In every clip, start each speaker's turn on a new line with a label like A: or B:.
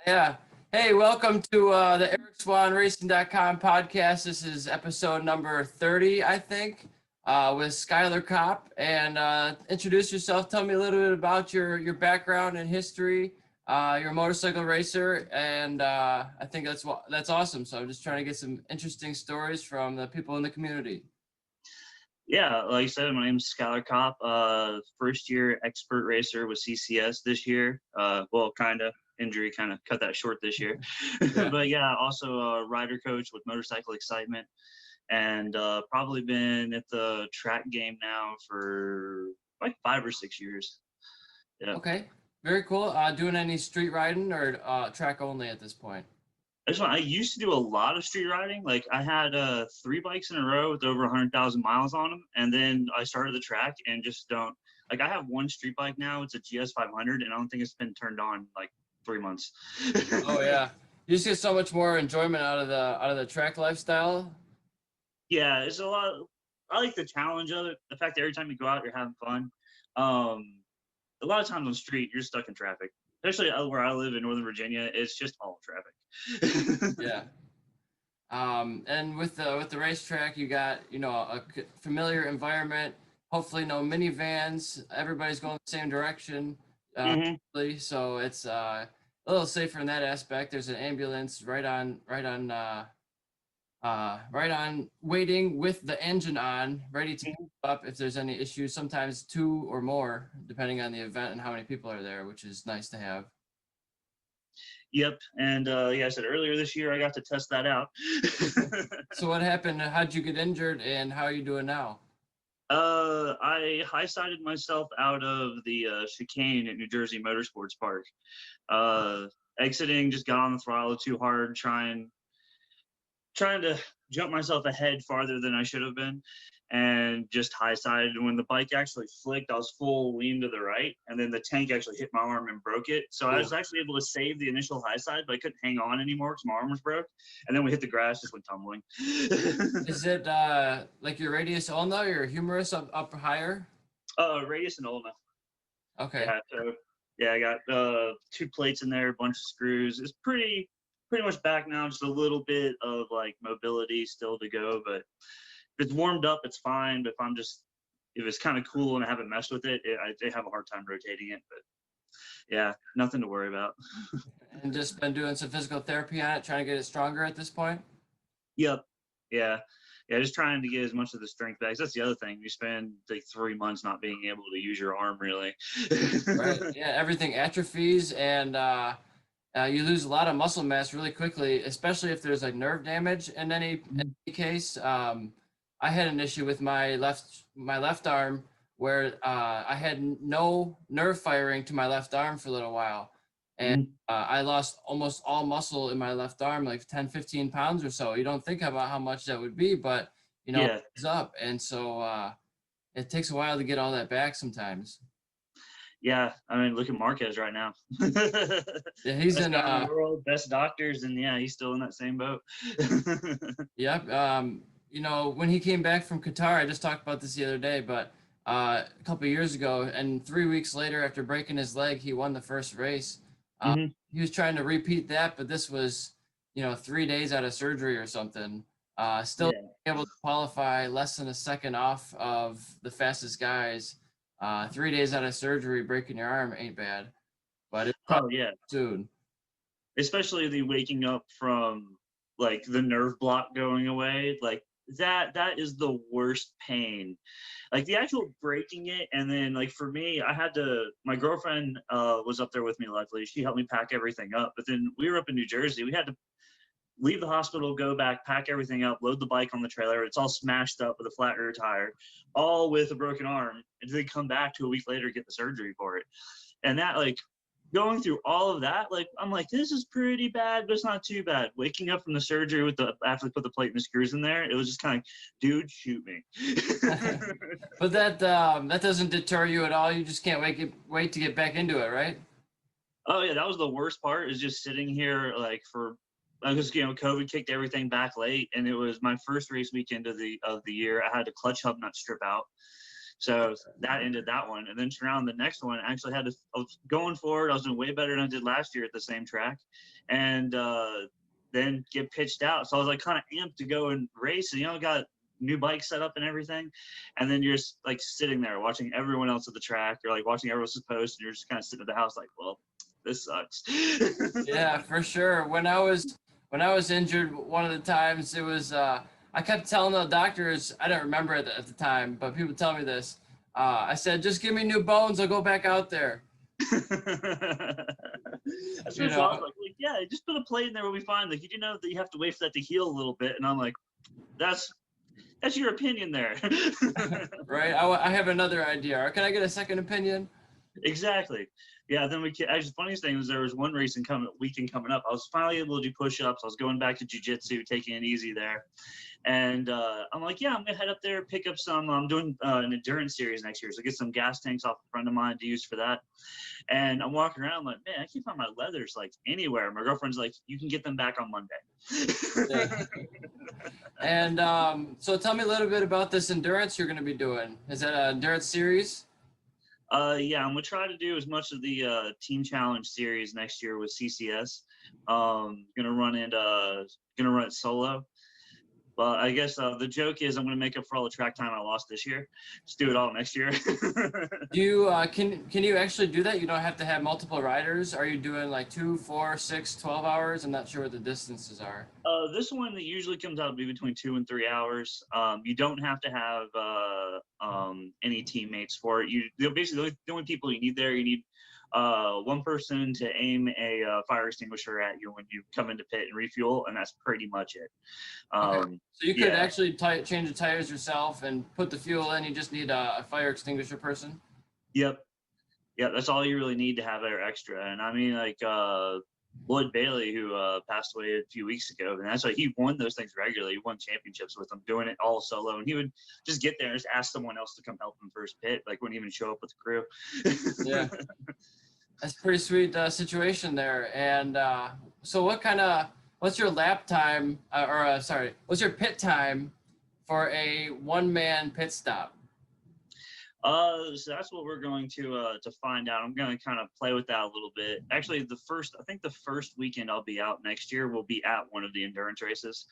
A: Yeah. Hey, welcome to the EricSwanRacing.com podcast. This is episode number 30, I think, with Schyler Kopp. And introduce yourself. Tell me a little bit about your background and history. You're a motorcycle racer, and I think that's awesome. So I'm just trying to get some interesting stories from the people in the community.
B: Yeah, like you said, my name's Schyler Kopp. First year expert racer with CCS this year. Well, kind of injury kind of cut that short this year.
A: Yeah.
B: But yeah, also a rider coach with Motorcycle Excitement, and probably been at the track game now for like 5 or 6 years. Yeah.
A: Okay. Very cool. Doing any street riding or track only at this point?
B: I used to do a lot of street riding. Like I had 3 bikes in a row with over 100,000 miles on them, and then I started the track and just don't like. I have one street bike now. It's a GS 500, and I don't think it's been turned on like 3 months.
A: Oh yeah. You just get so much more enjoyment out of the track lifestyle.
B: Yeah, it's a lot. I like the challenge of it. The fact that every time you go out, you're having fun. A lot of times on the street, you're stuck in traffic. Especially where I live in Northern Virginia, it's just all traffic.
A: Yeah. And with the racetrack, you got a familiar environment. Hopefully, no minivans. Everybody's going the same direction.
B: Hmm.
A: So it's a little safer in that aspect. There's an ambulance right on waiting with the engine on, ready to pick up if there's any issues. Sometimes two or more, depending on the event and how many people are there, which is nice to have.
B: Yep, and yeah, I said earlier this year I got to test that out.
A: So what happened? How'd you get injured, and how are you doing now?
B: I high-sided myself out of the chicane at New Jersey Motorsports Park. Uh, Exiting, just got on the throttle too hard, trying to jump myself ahead farther than I should have been, and just high-sided. And when the bike actually flicked, I was full lean to the right, and then the tank actually hit my arm and broke it. So I was actually able to save the initial high side, but I couldn't hang on anymore because my arm was broke. And then we hit the grass, just went tumbling.
A: Is it like your radius ulna or your humerus up higher?
B: Radius and ulna.
A: Okay.
B: Yeah, so yeah, I got 2 plates in there, a bunch of screws. It's pretty much back now, just a little bit of like mobility still to go, but if it's warmed up, it's fine. But if it's kind of cool and I haven't messed with it, I have a hard time rotating it. But yeah, nothing to worry about.
A: And just been doing some physical therapy on it, trying to get it stronger at this point?
B: Yep. Yeah. Yeah, just trying to get as much of the strength back. That's the other thing. You spend like 3 months not being able to use your arm really.
A: Right. Yeah, everything atrophies, and you lose a lot of muscle mass really quickly, especially if there's like nerve damage in any case. I had an issue with my left arm where I had no nerve firing to my left arm for a little while, and I lost almost all muscle in my left arm, like 10, 15 pounds or so. You don't think about how much that would be, but
B: Yeah.
A: it's up, and so it takes a while to get all that back sometimes.
B: Yeah, I mean, look at Marquez right now.
A: Yeah, he's
B: Best
A: in.
B: guy in the world, best doctors, and yeah, he's still in that same boat.
A: Yep. When he came back from Qatar, I just talked about this the other day, but a couple of years ago, and 3 weeks later, after breaking his leg, he won the first race. He was trying to repeat that, but this was, 3 days out of surgery or something. Still able to qualify less than a second off of the fastest guys. 3 days out of surgery, breaking your arm ain't bad, but it's
B: Oh
A: probably
B: yeah,
A: soon.
B: especially the waking up from like the nerve block going away, like that is the worst pain. Like the actual breaking it, and then like for me, my girlfriend was up there with me, luckily. She helped me pack everything up, but then we were up in New Jersey. We had to leave the hospital, go back, pack everything up, load the bike on the trailer. It's all smashed up with a flat rear tire, all with a broken arm, and then come back 2 weeks later, get the surgery for it. And that, like, going through all of that, like, I'm like, this is pretty bad, but it's not too bad. Waking up from the surgery after they put the plate and the screws in there, it was just kind of, dude, shoot me.
A: But that doesn't deter you at all. You just can't wait to get back into it, right?
B: Oh yeah, that was the worst part, is just sitting here like because COVID kicked everything back late, and it was my first race weekend of the year. I had a clutch hub nut strip out, So that ended that one. And then turned around the next one, I actually I was going forward. I was doing way better than I did last year at the same track. And then get pitched out. So I was like kind of amped to go and race. And, got new bike set up and everything. And then you're just like sitting there watching everyone else at the track. You're like watching everyone else's post, and you're just kind of sitting at the house like, well, this sucks.
A: Yeah, for sure. When I was injured, one of the times it was I kept telling the doctors, I don't remember it at the time, but people tell me this. I said, just give me new bones, I'll go back out there.
B: That's what I was like, yeah, just put a plate in there, we'll be fine. Like, you do know that you have to wait for that to heal a little bit. And I'm like, that's your opinion there.
A: Right? I have another idea. Or can I get a second opinion?
B: Exactly. Yeah, then actually, the funniest thing was there was one weekend coming up. I was finally able to do push-ups. I was going back to jiu-jitsu, taking it easy there. And I'm like, yeah, I'm going to head up there, pick up some. I'm doing an endurance series next year. So get some gas tanks off a friend of mine to use for that. And I'm walking around, I'm like, man, I can't find my leathers like anywhere. My girlfriend's like, you can get them back on Monday.
A: Yeah. And so tell me a little bit about this endurance you're going to be doing. Is that an endurance series?
B: Yeah, I'm gonna try to do as much of the team challenge series next year with CCS. Gonna run it solo. But I guess the joke is I'm gonna make up for all the track time I lost this year. Just do it all next year.
A: Do you can you actually do that? You don't have to have multiple riders. Are you doing like 2, 4, 6, 12 hours? I'm not sure what the distances are.
B: This one that usually comes out to be between 2 and 3 hours. You don't have to have any teammates for it. Basically the only people you need there, you need one person to aim a fire extinguisher at you when you come into pit and refuel, and that's pretty much it.
A: Okay. So you could actually change the tires yourself and put the fuel in. You just need a fire extinguisher person.
B: Yep. That's all you really need to have there extra. And I mean, like Lloyd Bailey, who passed away a few weeks ago, and that's why he won those things regularly. He won championships with them, doing it all solo. And he would just get there and just ask someone else to come help him for his pit. Like, wouldn't even show up with the crew.
A: Yeah. That's a pretty sweet situation there. And so what's your lap time, what's your pit time for a one-man pit stop?
B: So that's what we're going to find out. I'm going to kind of play with that a little bit. Actually, I think the first weekend I'll be out next year will be at one of the endurance races.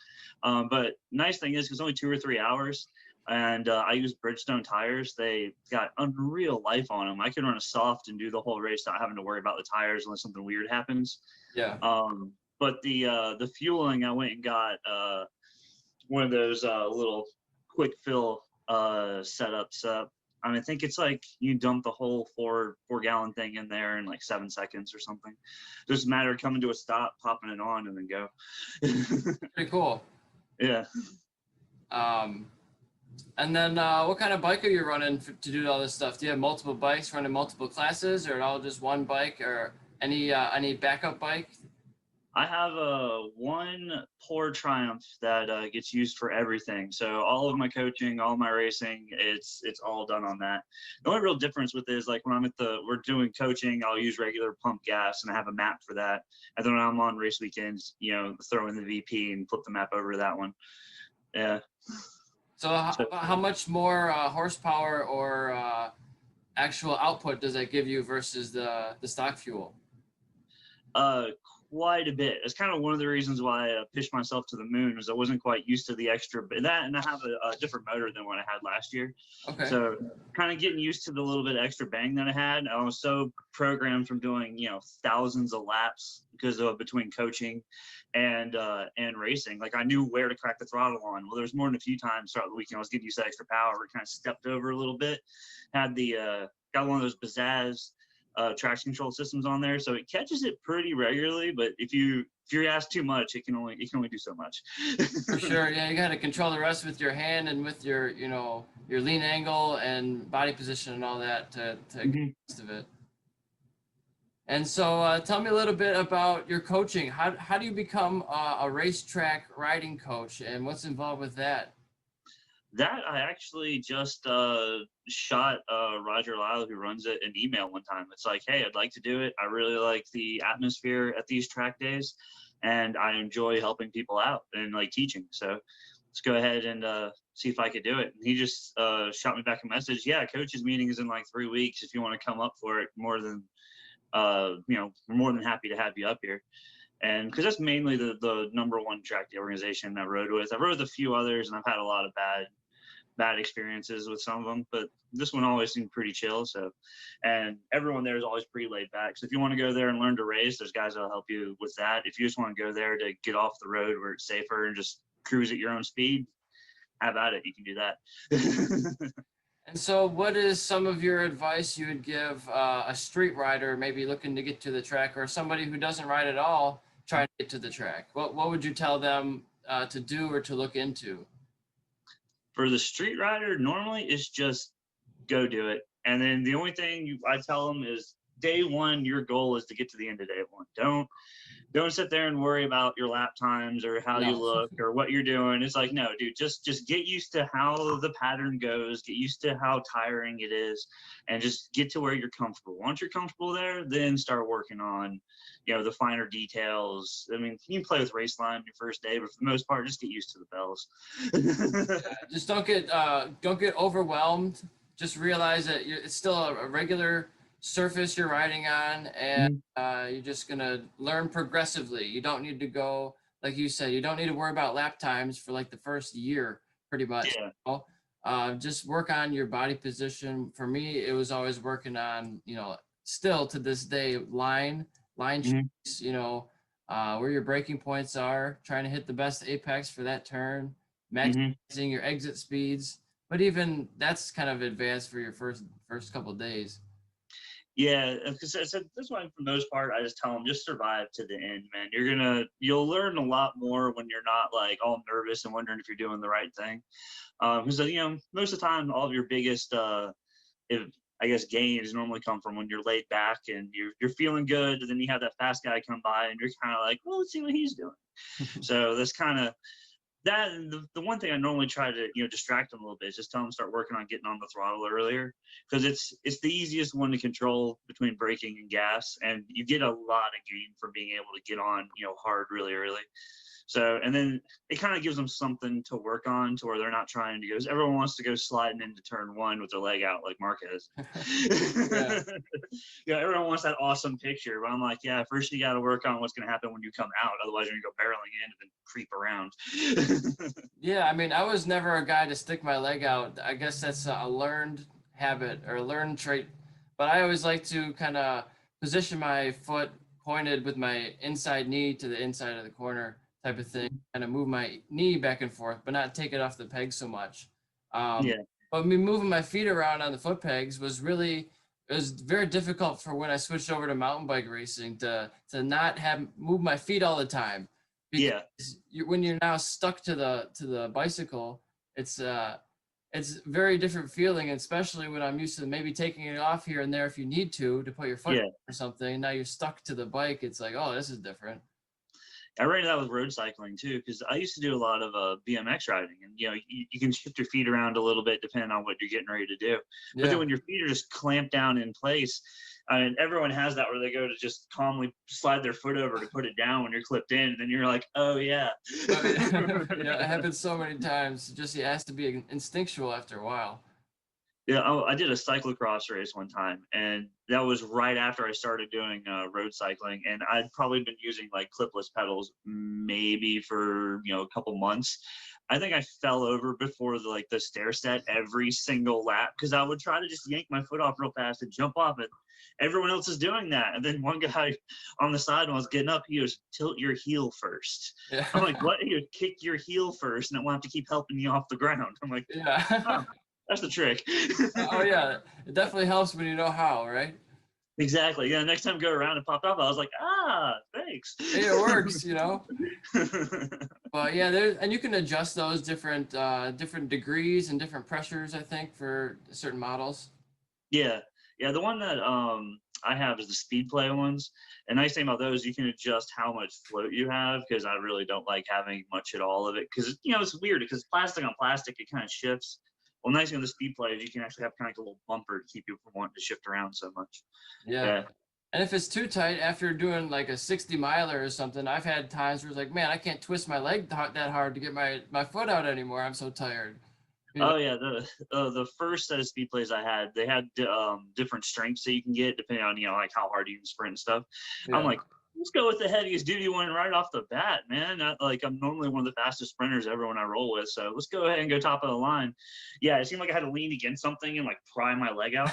B: But nice thing is, it's only 2 or 3 hours, and I use Bridgestone tires. They got unreal life on them. I can run a soft and do the whole race, not having to worry about the tires unless something weird happens.
A: Yeah.
B: But the fueling, I went and got one of those little quick fill setups up. I mean, I think it's like you dump the whole four gallon thing in there in like 7 seconds or something. Just a matter of coming to a stop, popping it on, and then go.
A: Pretty cool.
B: Yeah.
A: And then what kind of bike are you running to do all this stuff? Do you have multiple bikes running multiple classes, or all just one bike, or any backup bike?
B: I have one Poor Triumph that gets used for everything. So all of my coaching, all my racing, it's all done on that. The only real difference with it is like when we're doing coaching, I'll use regular pump gas and I have a map for that. And then when I'm on race weekends, throw in the VP and flip the map over to that one. Yeah.
A: So how much more horsepower or actual output does that give you versus the stock fuel?
B: Quite a bit. It's kind of one of the reasons why I pushed myself to the moon, was I wasn't quite used to the extra, but that, and I have a different motor than what I had last year.
A: Okay.
B: So kind of getting used to the little bit of extra bang that I had. I was so programmed from doing, thousands of laps because of between coaching and racing. Like I knew where to crack the throttle on. Well, there's more than a few times throughout the weekend I was getting used to extra power. We kind of stepped over a little bit. Had got one of those Bazzaz traction control systems on there, so it catches it pretty regularly. But if you're asked too much, it can only do so much.
A: For sure, yeah, you got to control the rest with your hand and with your your lean angle and body position and all that to get the rest of it. And so, tell me a little bit about your coaching. How do you become a racetrack riding coach, and what's involved with that?
B: That I actually just shot Roger Lyle, who runs it, an email one time. It's like, hey, I'd like to do it. I really like the atmosphere at these track days, and I enjoy helping people out and like teaching. So let's go ahead and see if I could do it. And he just shot me back a message. Yeah, coach's meeting is in like 3 weeks. If you want to come up for it, we're more than happy to have you up here. And because that's mainly the number one track day organization I rode with. I rode with a few others, and I've had a lot of bad experiences with some of them, but this one always seemed pretty chill. So, and everyone there is always pretty laid back. So if you want to go there and learn to race, there's guys that'll help you with that. If you just want to go there to get off the road where it's safer and just cruise at your own speed, have at it. You can do that.
A: And so, what is some of your advice you would give a street rider, maybe looking to get to the track, or somebody who doesn't ride at all, trying to get to the track? What would you tell them to do or to look into?
B: For the street rider, normally it's just go do it. And then the only thing I tell them is day one, your goal is to get to the end of day one. Don't sit there and worry about your lap times or how you look or what you're doing. It's like, no, dude, just get used to how the pattern goes, get used to how tiring it is, and just get to where you're comfortable. Once you're comfortable there, then start working on, the finer details. I mean, you can play with race line your first day, but for the most part, just get used to the bells.
A: Just don't get overwhelmed. Just realize that it's still a regular surface you're riding on, and you're just gonna learn progressively. You don't need to go, like you said, you don't need to worry about lap times for like the first year, pretty much. Just work on your body position. For me, it was always working on, still to this day, line chase, where your braking points are, trying to hit the best apex for that turn, maximizing your exit speeds. But even that's kind of advanced for your first couple of days.
B: Yeah, because that's why for the most part I just tell them just survive to the end, man. You'll learn a lot more when you're not like all nervous and wondering if you're doing the right thing. Because most of the time all of your biggest gains normally come from when you're laid back and you're feeling good, and then you have that fast guy come by and you're kind of like, well, let's see what he's doing. So that's kind of that. And the one thing I normally try to distract them a little bit is just tell them start working on getting on the throttle earlier, because it's the easiest one to control between braking and gas, and you get a lot of gain from being able to get on hard really early. So, and then it kind of gives them something to work on to where they're not trying to go. Everyone wants to go sliding into turn one with their leg out like Marquez. Everyone wants that awesome picture, but I'm like, yeah, first you got to work on what's going to happen when you come out. Otherwise, you're going to go barreling in and then creep around.
A: Yeah, I mean, I was never a guy to stick my leg out. I guess that's a learned habit or a learned trait. But I always like to kind of position my foot pointed with my inside knee to the inside of the corner type of thing, kind of move my knee back and forth, but not take it off the peg so much. But me moving my feet around on the foot pegs was very difficult for when I switched over to mountain bike racing to not move my feet all the time. Because when you're now stuck to the bicycle, it's very different feeling, especially when I'm used to maybe taking it off here and there if you need to put your foot or something. Now you're stuck to the bike. It's like, oh, this is different.
B: I ran that with road cycling too, because I used to do a lot of BMX riding, and you can shift your feet around a little bit depending on what you're getting ready to do. But then when your feet are just clamped down in place, I mean, everyone has that where they go to just calmly slide their foot over to put it down when you're clipped in, and then you're like, oh yeah.
A: It happens so many times. It has to be instinctual after a while.
B: Yeah, I did a cyclocross race one time, and that was right after I started doing road cycling, and I'd probably been using like clipless pedals maybe for a couple months. I think I fell over before the stair set every single lap, because I would try to just yank my foot off real fast and jump off it. Everyone else is doing that, and then one guy on the side when I was getting up, he goes, "Tilt your heel first." Yeah. I'm like, "What? You kick your heel first, and it will have to keep helping you off the ground." I'm like,
A: "Yeah."
B: Oh. That's the trick.
A: Oh yeah, it definitely helps when you know how, right?
B: Exactly. Yeah. Next time go around and popped up, I was like, thanks.
A: Hey, it works, But yeah, and you can adjust those different degrees and different pressures, I think, for certain models.
B: Yeah. The one that I have is the speed play ones. And nice thing about those, you can adjust how much float you have, because I really don't like having much at all of it, because it's weird because plastic on plastic, it kind of shifts. Well, nice thing with the speed play is you can actually have kind of like a little bumper to keep you from wanting to shift around so much.
A: Yeah. And if it's too tight after doing like a 60 miler or something, I've had times where it's like, man, I can't twist my leg that hard to get my foot out anymore. I'm so tired. You know?
B: Oh yeah, the first set of speed plays I had, they had different strengths that you can get depending on like how hard you can sprint and stuff. I'm
A: Yeah.
B: like, let's go with the heaviest duty one right off the bat, man. Like I'm normally one of the fastest sprinters ever when I roll with, so let's go ahead and go top of the line. Yeah, it seemed like I had to lean against something and like pry my leg out.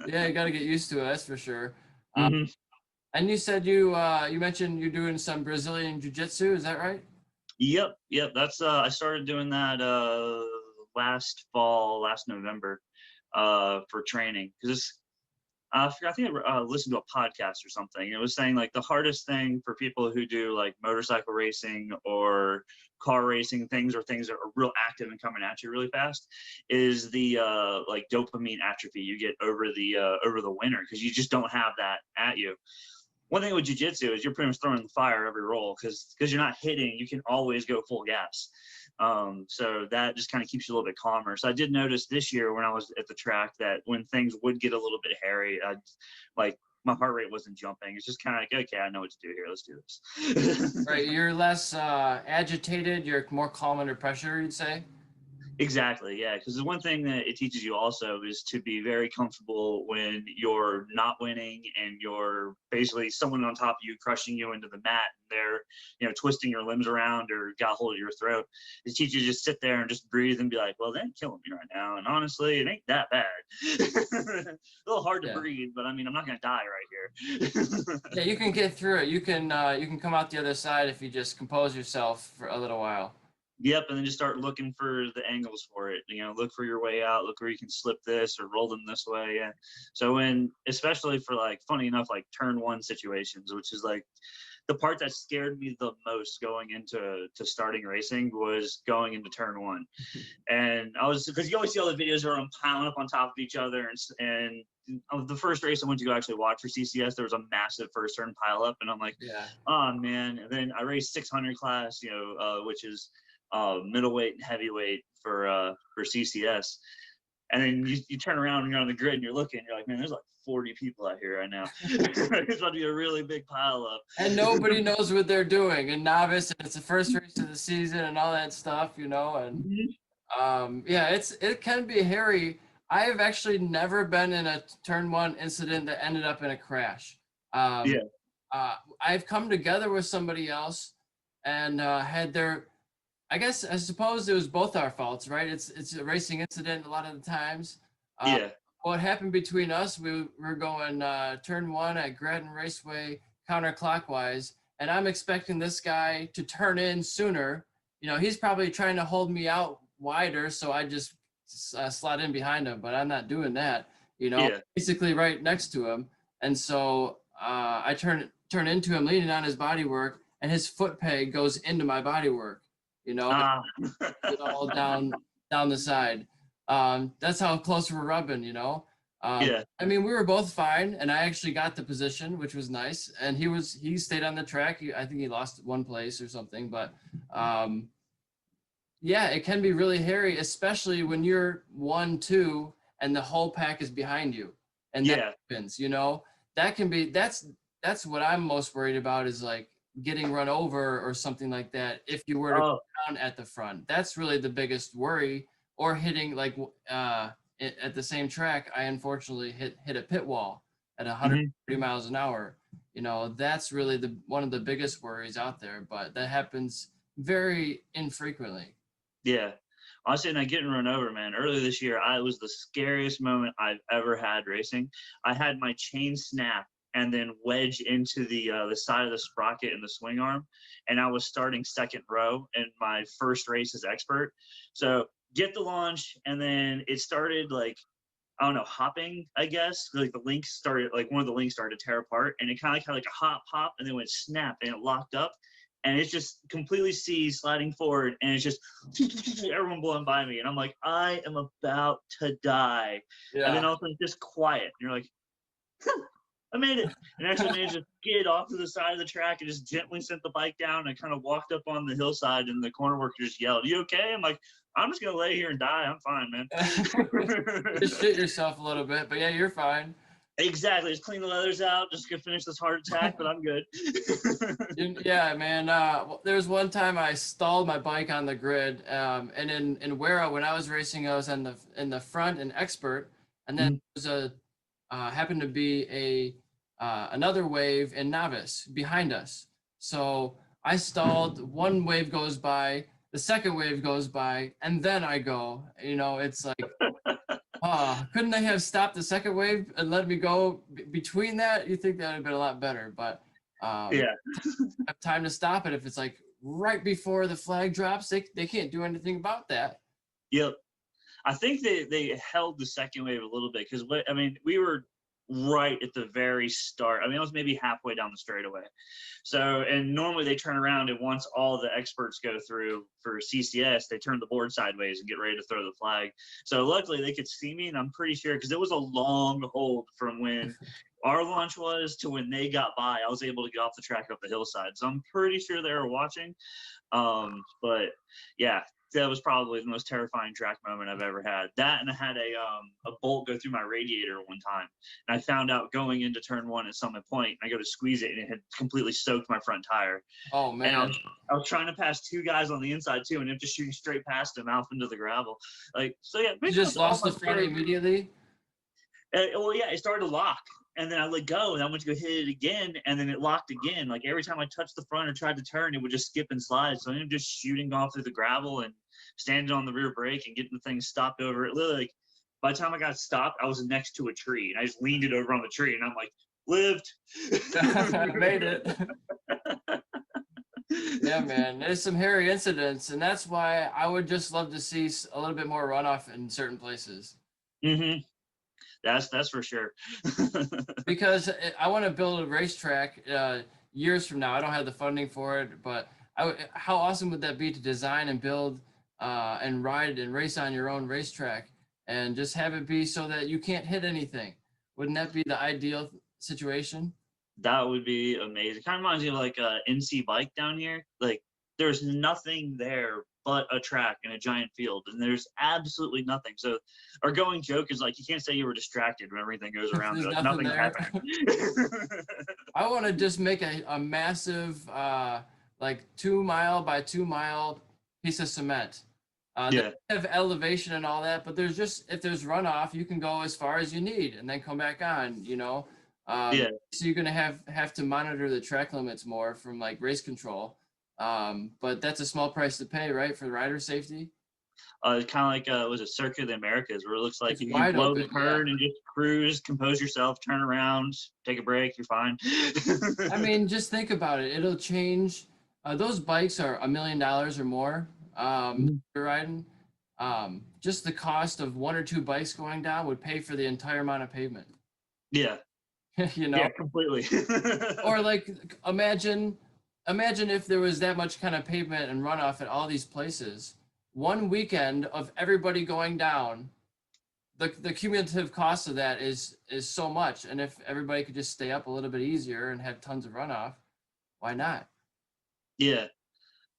A: Yeah, you got to get used to it. That's for sure.
B: hmm
A: And you said you mentioned you're doing some Brazilian jiu-jitsu. Is that right?
B: Yep. That's I started doing that last fall, last November, for training because I think I listened to a podcast or something. It was saying like the hardest thing for people who do like motorcycle racing or car racing things or things that are real active and coming at you really fast is the like dopamine atrophy you get over the winter because you just don't have that at you. One thing with jiu-jitsu is you're pretty much throwing the fire every roll because you're not hitting, you can always go full gas. So that just kind of keeps you a little bit calmer. So I did notice this year when I was at the track that when things would get a little bit hairy, like my heart rate wasn't jumping. It's just kind of like, okay, I know what to do here. Let's do this.
A: Right. You're less agitated. You're more calm under pressure, you'd say.
B: Exactly, yeah. Because the one thing that it teaches you also is to be very comfortable when you're not winning and you're basically someone on top of you crushing you into the mat and they're, twisting your limbs around or got hold of your throat. It teaches you to just sit there and just breathe and be like, well, they ain't killing me right now. And honestly, it ain't that bad. A little hard to
A: Yeah.
B: breathe, but I mean, I'm not gonna die right here.
A: Yeah, you can get through it. You can come out the other side if you just compose yourself for a little while.
B: Yep, and then just start looking for the angles for it. Look for your way out. Look where you can slip this or roll them this way. Yeah. So especially for like, funny enough, like turn one situations, which is like the part that scared me the most going into starting racing was going into turn one. And I was because you always see all the videos where I'm piling up on top of each other, and of the first race I went to go actually watch for CCS, there was a massive first turn pile up, and I'm like,
A: Yeah.
B: oh man. And then I raced 600 class, which is middleweight and heavyweight for CCS. And then you turn around and you're on the grid and you're looking, you're like, man, there's like 40 people out here right now. It's about to be a really big pile up.
A: And nobody knows what they're doing. And novice, and it's the first race of the season and all that stuff, And yeah, it can be hairy. I have actually never been in a turn one incident that ended up in a crash.
B: Yeah.
A: I've come together with somebody else and had their I suppose it was both our faults, right? It's a racing incident a lot of the times.
B: Yeah.
A: What happened between us, we were going turn one at Grattan Raceway counterclockwise, and I'm expecting this guy to turn in sooner. He's probably trying to hold me out wider, so I just slot in behind him, but I'm not doing that.
B: Yeah.
A: Basically right next to him, and so I turn into him, leaning on his bodywork, and his foot peg goes into my bodywork. All down the side. That's how close we're rubbing,
B: Yeah.
A: I mean, we were both fine, and I actually got the position, which was nice. And he stayed on the track. I think he lost one place or something, but yeah, it can be really hairy, especially when you're 1-2 and the whole pack is behind you, and that happens. That can be that's what I'm most worried about is like getting run over or something like that if you were to go down at the front. That's really the biggest worry. Or hitting like at the same track, I unfortunately hit a pit wall at 130 miles an hour. That's really one of the biggest worries out there, but that happens very infrequently.
B: Yeah. Honestly, not getting run over, man. Earlier this year, I was the scariest moment I've ever had racing. I had my chain snap and then wedge into the side of the sprocket and the swing arm, and I was starting second row in my first race as expert. So get the launch, and then it started like, I don't know, hopping, I guess. Like the links started, like one of the links started to tear apart, and it kind of had like a hop, and then went snap, and it locked up, and it's just completely sliding forward, and it's just everyone blowing by me, and I'm like, I am about to die.
A: Yeah.
B: And then all of a sudden, just quiet, and you're like, I made it. And actually managed to skid off to the side of the track and just gently sent the bike down and kind of walked up on the hillside, and the corner worker just yelled, "You okay?" I'm like, I'm just going to lay here and die. I'm fine, man.
A: Just shit yourself a little bit, but yeah, you're fine.
B: Exactly. Just clean the leathers out. Just gonna finish this heart attack, but I'm good.
A: Yeah, man. There was one time I stalled my bike on the grid, and in Wera when I was racing, I was in the front and expert, and then
B: Mhm.
A: there was happened to be a another wave in novice behind us. So I stalled. One wave goes by, the second wave goes by, and then I go. You know, it's like, couldn't they have stopped the second wave and let me go between that? You think that would have been a lot better, but
B: Yeah.
A: have time to stop it. If it's like right before the flag drops, they can't do anything about that.
B: Yep. I think they held the second wave a little bit because I mean, we were right at the very start. I mean, I was maybe halfway down the straightaway. So, and normally they turn around and once all the experts go through for CCS, they turn the board sideways and get ready to throw the flag. So luckily they could see me, and I'm pretty sure because it was a long hold from when our launch was to when they got by. I was able to get off the track up the hillside. So I'm pretty sure they were watching. But yeah, that was probably the most terrifying track moment I've ever had. That, and I had a bolt go through my radiator one time, and I found out going into turn one at Summit Point. I go to squeeze it, and it had completely soaked my front tire.
A: Oh
B: And
A: man!
B: I was trying to pass two guys on the inside too, and it just shooting straight past them out into the gravel. Like, so yeah,
A: You
B: pretty much
A: just
B: all
A: lost
B: my
A: the front immediately.
B: well, yeah, it started to lock, and then I let go, and I went to go hit it again, and then it locked again. Like every time I touched the front or tried to turn, it would just skip and slide. So I ended up just shooting off through the gravel and standing on the rear brake and getting the thing stopped over it. Literally, like, by the time I got stopped, I was next to a tree, and I just leaned it over on the tree, and I'm like, lived.
A: Made it. Yeah, man. There's some hairy incidents, and that's why I would just love to see a little bit more runoff in certain places.
B: Mm-hmm. That's for sure.
A: Because I want to build a racetrack years from now. I don't have the funding for it, but how awesome would that be to design and build and ride and race on your own racetrack and just have it be so that you can't hit anything? Wouldn't that be the ideal situation?
B: That would be amazing. Kind of reminds me of like a NC bike down here. Like there's nothing there but a track and a giant field, and there's absolutely nothing. So our going joke is like you can't say you were distracted when everything goes around
A: There's
B: you. Like
A: nothing
B: nothing's
A: there.
B: happening.
A: I want to just make a massive, like 2 mile by 2 mile piece of cement.
B: Yeah,
A: They have elevation and all that, but there's just, if there's runoff, you can go as far as you need and then come back on, you know?
B: yeah.
A: So you're gonna have to monitor the track limits more from like race control. But that's a small price to pay, right, for rider safety?
B: Kind of like was it Circuit of the Americas, where it looks like
A: It's
B: if you
A: wide
B: blow the
A: open, yeah.
B: turn and just cruise, compose yourself, turn around, take a break, you're fine.
A: I mean, just think about it. It'll change. Those bikes are $1 million or more.
B: Mhm.
A: You're riding. Just the cost of one or two bikes going down would pay for the entire amount of pavement.
B: Yeah,
A: You know,
B: yeah, completely.
A: or like imagine if there was that much kind of pavement and runoff at all these places. One weekend of everybody going down, the cumulative cost of that is so much. And if everybody could just stay up a little bit easier and have tons of runoff, why not?
B: Yeah.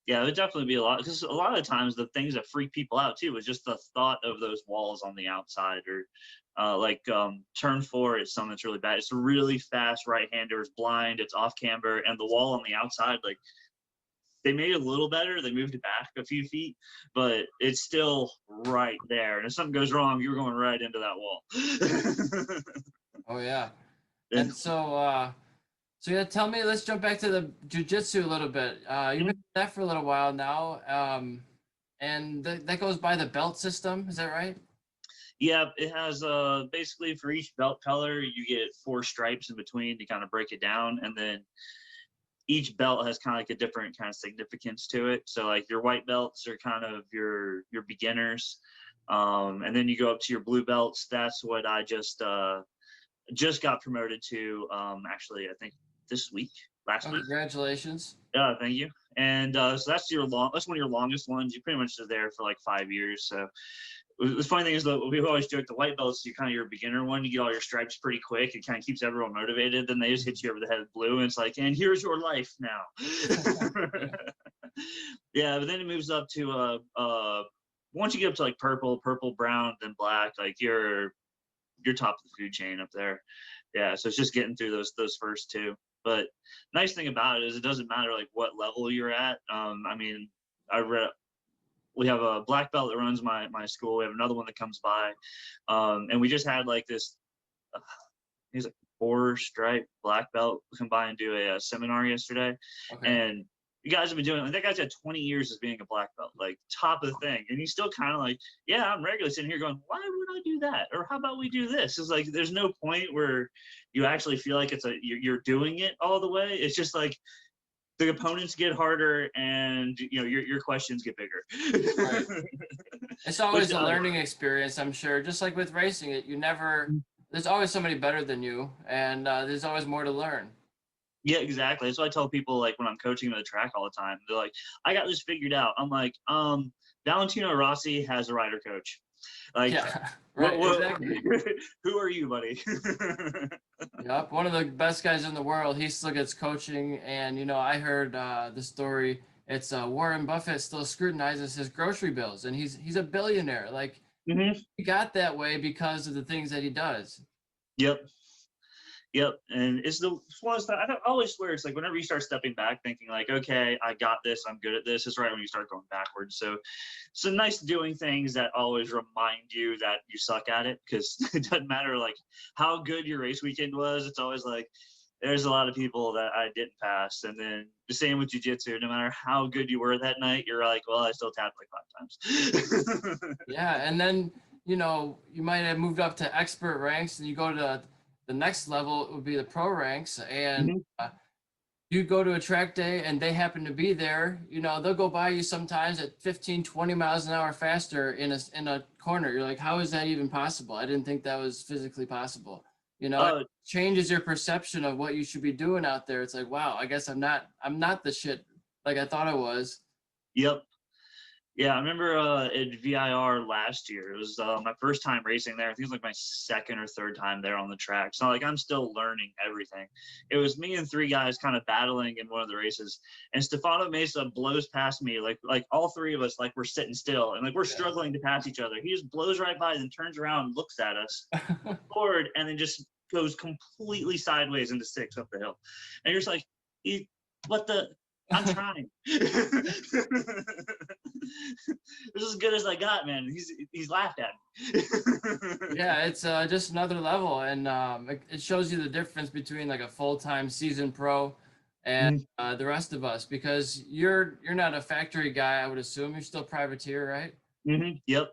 B: Yeah, it would definitely be a lot because a lot of times the things that freak people out too is just the thought of those walls on the outside or turn four is something that's really bad. It's a really fast right-hander, it's blind, it's off camber, and the wall on the outside, like they made it a little better. They moved it back a few feet, but it's still right there. And if something goes wrong, you're going right into that wall.
A: Oh yeah.
B: Yeah.
A: And so yeah, tell me, let's jump back to the jujitsu a little bit. You've been doing that for a little while now. And that goes by the belt system, is that right?
B: Yeah, it has basically for each belt color you get four stripes in between to kind of break it down, and then each belt has kind of like a different kind of significance to it. So like your white belts are kind of your beginners, and then you go up to your blue belts. That's what I just got promoted to. Actually, I think this week, last
A: Oh,
B: week.
A: congratulations.
B: Yeah, thank you. And so that's one of your longest ones. You pretty much are there for like 5 years. So the funny thing is that we always joke the white belts, you kind of your beginner one, you get all your stripes pretty quick. It kind of keeps everyone motivated. Then they just hit you over the head with blue, and it's like, and here's your life now. Yeah, but then it moves up to once you get up to like purple, brown, then black, like you're top of the food chain up there. Yeah, so it's just getting through those first two. But nice thing about it is it doesn't matter like what level you're at. I mean, we have a black belt that runs my school. We have another one that comes by, and we just had like this. He's like 4-stripe black belt come by and do a seminar yesterday,
A: Okay.
B: and you guys have been doing. Like, that guy's got 20 years as being a black belt, like top of the thing, and he's still kind of like, yeah, I'm regularly sitting here going, why would I do that? Or how about we do this? It's like there's no point where you actually feel like you're doing it all the way. It's just like the opponents get harder, and your questions get bigger.
A: Right. It's
B: Which
A: always a learning experience, I'm sure. Just like with racing, there's always somebody better than you, and there's always more to learn.
B: Yeah, exactly. That's what I tell people, like when I'm coaching them at the track all the time. They're like, I got this figured out. I'm like, Valentino Rossi has a rider coach. Like,
A: Yeah, right,
B: what
A: exactly.
B: who are you, buddy?
A: Yep, one of the best guys in the world. He still gets coaching, and I heard the story. It's Warren Buffett still scrutinizes his grocery bills, and he's a billionaire. Like
B: Hmm.
A: he got that way because of the things that he does.
B: Yep. Yep, and it's the one stuff. I always swear it's like whenever you start stepping back, thinking like, okay, I got this, I'm good at this. It's right when you start going backwards. So, it's a nice doing things that always remind you that you suck at it, because it doesn't matter like how good your race weekend was. It's always like there's a lot of people that I didn't pass, and then the same with jiu-jitsu. No matter how good you were that night, you're like, well, I still tapped like 5 times.
A: Yeah, and then you might have moved up to expert ranks, and you go to the next level. It would be the pro ranks, and
B: Mhm.
A: you go to a track day and they happen to be there. They'll go by you sometimes at 15, 20 miles an hour faster in a corner. You're like, how is that even possible? I didn't think that was physically possible. It
B: Uh,
A: changes your perception of what you should be doing out there. It's like, wow, I guess I'm not the shit like I thought I was.
B: yep. Yeah, I remember at VIR last year. It was my first time racing there. I think it was like my second or third time there on the track. So like I'm still learning everything. It was me and 3 guys kind of battling in one of the races, and Stefano Mesa blows past me like all 3 of us like we're sitting still and like we're
A: Yeah.
B: struggling to pass each other. He just blows right by, then turns around and looks at us forward, and then just goes completely sideways into 6 up the hill. And you're just like, what the? I'm trying. This is as good as I got, man. He's laughed at me.
A: Yeah, it's just another level, and it shows you the difference between like a full-time seasoned pro and the rest of us, because you're not a factory guy. I would assume you're still privateer, right?
B: Mm-hmm. Yep.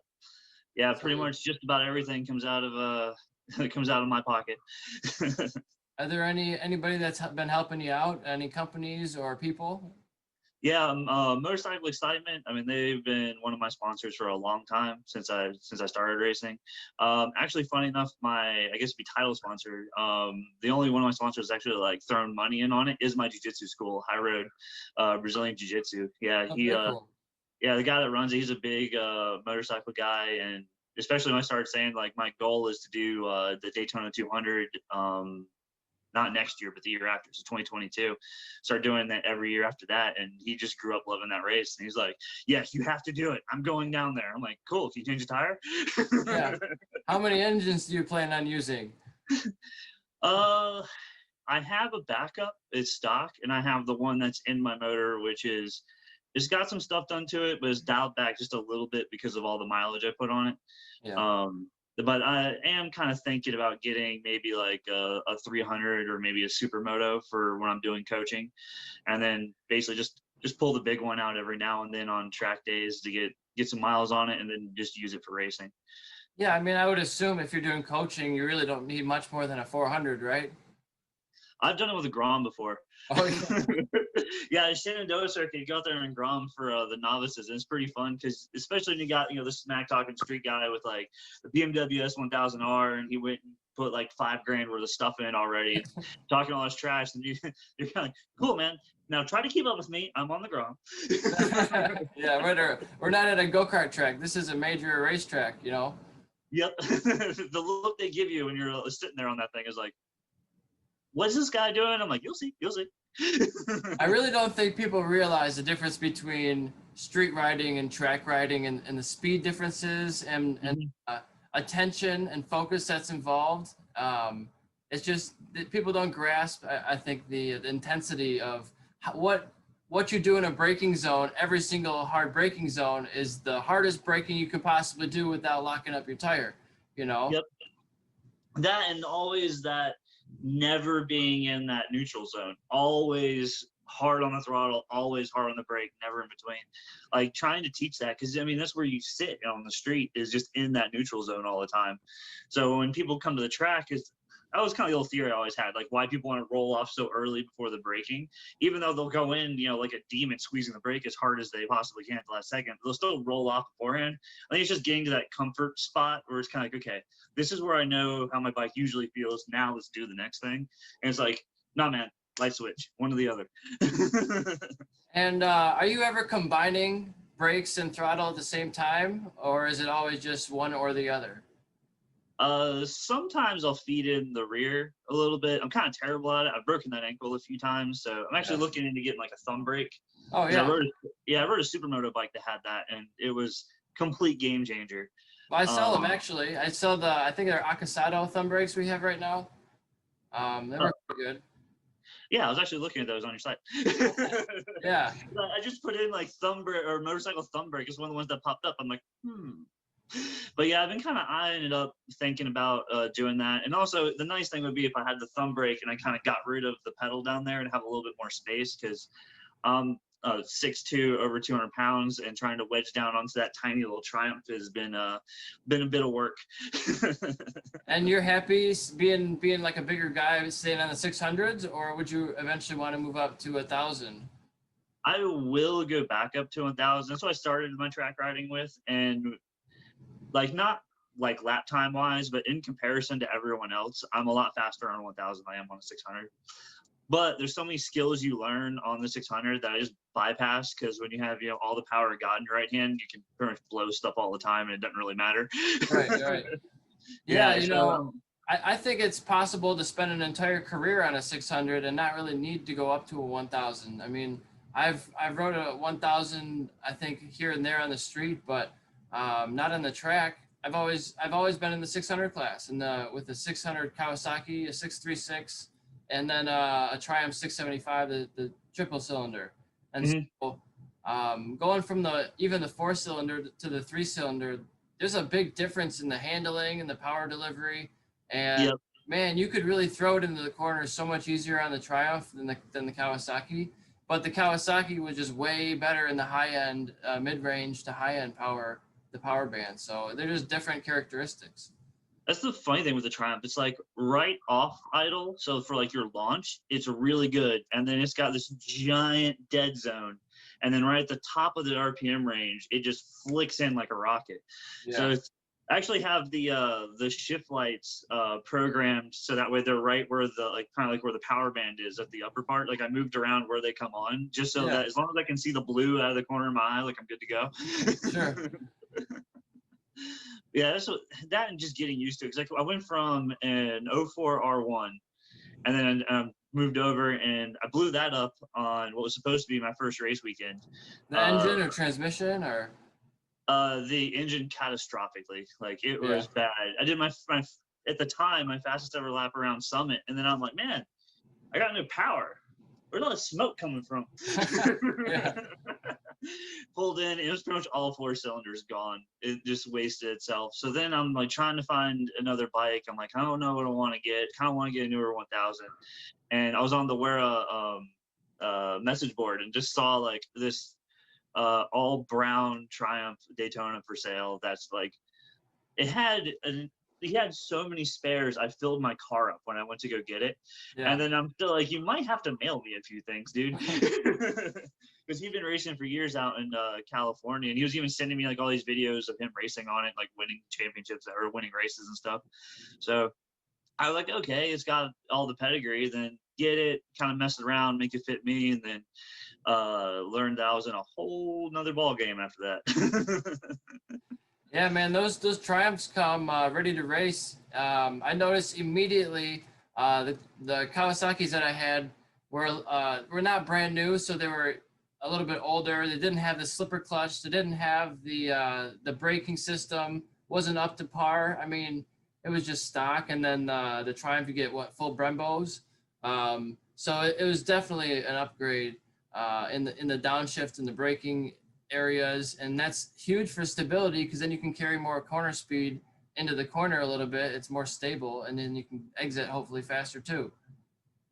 B: Yeah,
A: So,
B: pretty much just about everything comes out of comes out of my pocket.
A: are there anybody that's been helping you out? Any companies or people?
B: Yeah, Motorcycle Excitement. I mean, they've been one of my sponsors for a long time since I started racing. Actually, funny enough, I guess be title sponsor. The only one of my sponsors actually like throwing money in on it is my jiu-jitsu school, High Road, Brazilian Jiu-Jitsu. Yeah,
A: Oh,
B: he
A: very cool.
B: yeah, the guy that runs it, he's a big motorcycle guy, and especially when I started saying like my goal is to do the Daytona 200, not next year, but the year after, so 2022. Start doing that every year after that, and he just grew up loving that race. And he's like, "Yes, you have to do it. I'm going down there." I'm like, "Cool. Can you change the tire?"
A: Yeah. How many engines do you plan on using?
B: uh, I have a backup. It's stock, and I have the one that's in my motor, which is it's got some stuff done to it, but it's dialed back just a little bit because of all the mileage I put on it.
A: Yeah.
B: But I am kind of thinking about getting maybe like a 300 or maybe a supermoto for when I'm doing coaching, and then basically just pull the big one out every now and then on track days to get some miles on it, and then just use it for racing.
A: Yeah, I mean, I would assume if you're doing coaching, you really don't need much more than a 400, right?
B: I've done it with a Grom before.
A: Oh, yeah.
B: Yeah, Shenandoah circuit, you go out there and Grom for the novices, and it's pretty fun because especially when you got the smack talking street guy with like the BMW S1000R, and he went and put like $5,000 worth of stuff in already, talking all this trash, and you're kind of like, cool, man. Now try to keep up with me. I'm on the Grom.
A: Yeah, we're not at a go-kart track. This is a major racetrack,
B: Yep. The look they give you when you're sitting there on that thing is like, what's this guy doing? I'm like, you'll see, you'll see.
A: I really don't think people realize the difference between street riding and track riding, and the speed differences and attention and focus that's involved. it's just that people don't grasp, I think, the intensity of what you do in a braking zone. Every single hard braking zone is the hardest braking you could possibly do without locking up your tire, you know?
B: Yep. That, and always that never being in that neutral zone. Always hard on the throttle, always hard on the brake, never in between. Like trying to teach that, because I mean that's where you sit on the street, is just in that neutral zone all the time. So when people come to the track, is that was kind of the old theory I always had, like why people want to roll off so early before the braking, even though they'll go in, you know, like a demon squeezing the brake as hard as they possibly can at the last second, they'll still roll off beforehand. I think it's just getting to that comfort spot where it's kind of like, okay, this is where I know how my bike usually feels. Now let's do the next thing. And it's like, nah, man, light switch, one or the other.
A: And are you ever combining brakes and throttle at the same time, or is it always just one or the other?
B: Sometimes I'll feed in the rear a little bit. I'm kind of terrible at it. I've broken that ankle a few times, so I'm actually
A: Yeah.
B: looking into getting like a thumb brake.
A: Oh
B: I
A: yeah.
B: rode, I rode a supermoto bike that had that, and it was complete game changer.
A: Well, I sell them
B: Um,
A: actually. I sell I think they're Akasado thumb brakes we have right now. They
B: uh,
A: work pretty good.
B: yeah, I was actually looking at those on your site.
A: Yeah.
B: I just put in like thumb brake or motorcycle thumb brake. It's one of the ones that popped up. I'm like, But yeah, I've been kind of eyeing it up, thinking about doing that. And also, the nice thing would be if I had the thumb brake and I kind of got rid of the pedal down there and have a little bit more space, because I'm 6'2", over 200 pounds, and trying to wedge down onto that tiny little Triumph has been a bit of work.
A: And you're happy being like a bigger guy staying on the 600s, or would you eventually want to move up to 1,000?
B: I will go back up to 1,000. That's what I started my track riding with, and like not like lap time wise, but in comparison to everyone else, I'm a lot faster on 1,000 than I am on a 600. But there's so many skills you learn on the 600 that I just bypass, because when you have, you know, all the power of God in your right hand, you can pretty much blow stuff all the time and it doesn't really matter.
A: Right, right. Yeah,
B: Yeah,
A: you
B: so
A: know, I think it's possible to spend an entire career on a 600 and not really need to go up to a 1,000. I mean, I've rode a 1,000, I think, here and there on the street, but not on the track. I've always been in the 600 class, and with the 600 Kawasaki, a 636, and then a Triumph 675, the triple cylinder. And
B: mhm,
A: so, going from even the 4-cylinder to the 3-cylinder, there's a big difference in the handling and the power delivery. And
B: yep.
A: man, you could really throw it into the corner so much easier on the Triumph than the Kawasaki. But the Kawasaki was just way better in the high end, mid range to high end power, the power band. So they're just different characteristics.
B: That's the funny thing with the Triumph. It's like right off idle. So for like your launch, it's really good. And then it's got this giant dead zone. And then right at the top of the RPM range, it just flicks in like a rocket. So
A: Yeah.
B: it's I actually have the shift lights programmed so that way they're right where the like kind of like where the power band is at the upper part. Like I moved around where they come on, just so
A: Yeah.
B: that as long as I can see the blue out of the corner of my eye, like I'm good to
A: Sure.
B: go. Yeah, that's what, that and just getting used to it. 'Cause like I went from an '04 R1 and then moved over, and I blew that up on what was supposed to be my first race weekend.
A: The
B: Uh,
A: engine or transmission or
B: the engine catastrophically, like it
A: yeah.
B: was bad. I did my at the time my fastest ever lap around Summit, and then I'm like, man, I got no power. Where's all the smoke coming from?
A: Yeah.
B: Pulled in, it was pretty much all 4 cylinders gone. It just wasted itself. So then I'm like trying to find another bike. I'm like, I don't know what I want to get. Kind of want to get a newer 1,000. And I was on the Wera message board and just saw like this all brown Triumph Daytona for sale. That's like it had an he had so many spares. I filled my car up when I went to go get it,
A: Yeah.
B: and then I'm still like, you might have to mail me a few things, dude, because he'd been racing for years out in California, and he was even sending me like all these videos of him racing on it, like winning championships or winning races and stuff. So I was like, okay, it's got all the pedigree, then get it, kind of mess it around, make it fit me, and then learned that I was in a whole nother ball game after that.
A: Yeah, man, those Triumphs come ready to race. I noticed immediately the Kawasaki's that I had were not brand new, so they were a little bit older. They didn't have the slipper clutch. They didn't have the braking system. Wasn't up to par. I mean, it was just stock, and then the Triumph you get what, full Brembos. So it was definitely an upgrade in the downshift and the braking areas, and that's huge for stability because then you can carry more corner speed into the corner a little bit. It's more stable, and then you can exit hopefully faster too.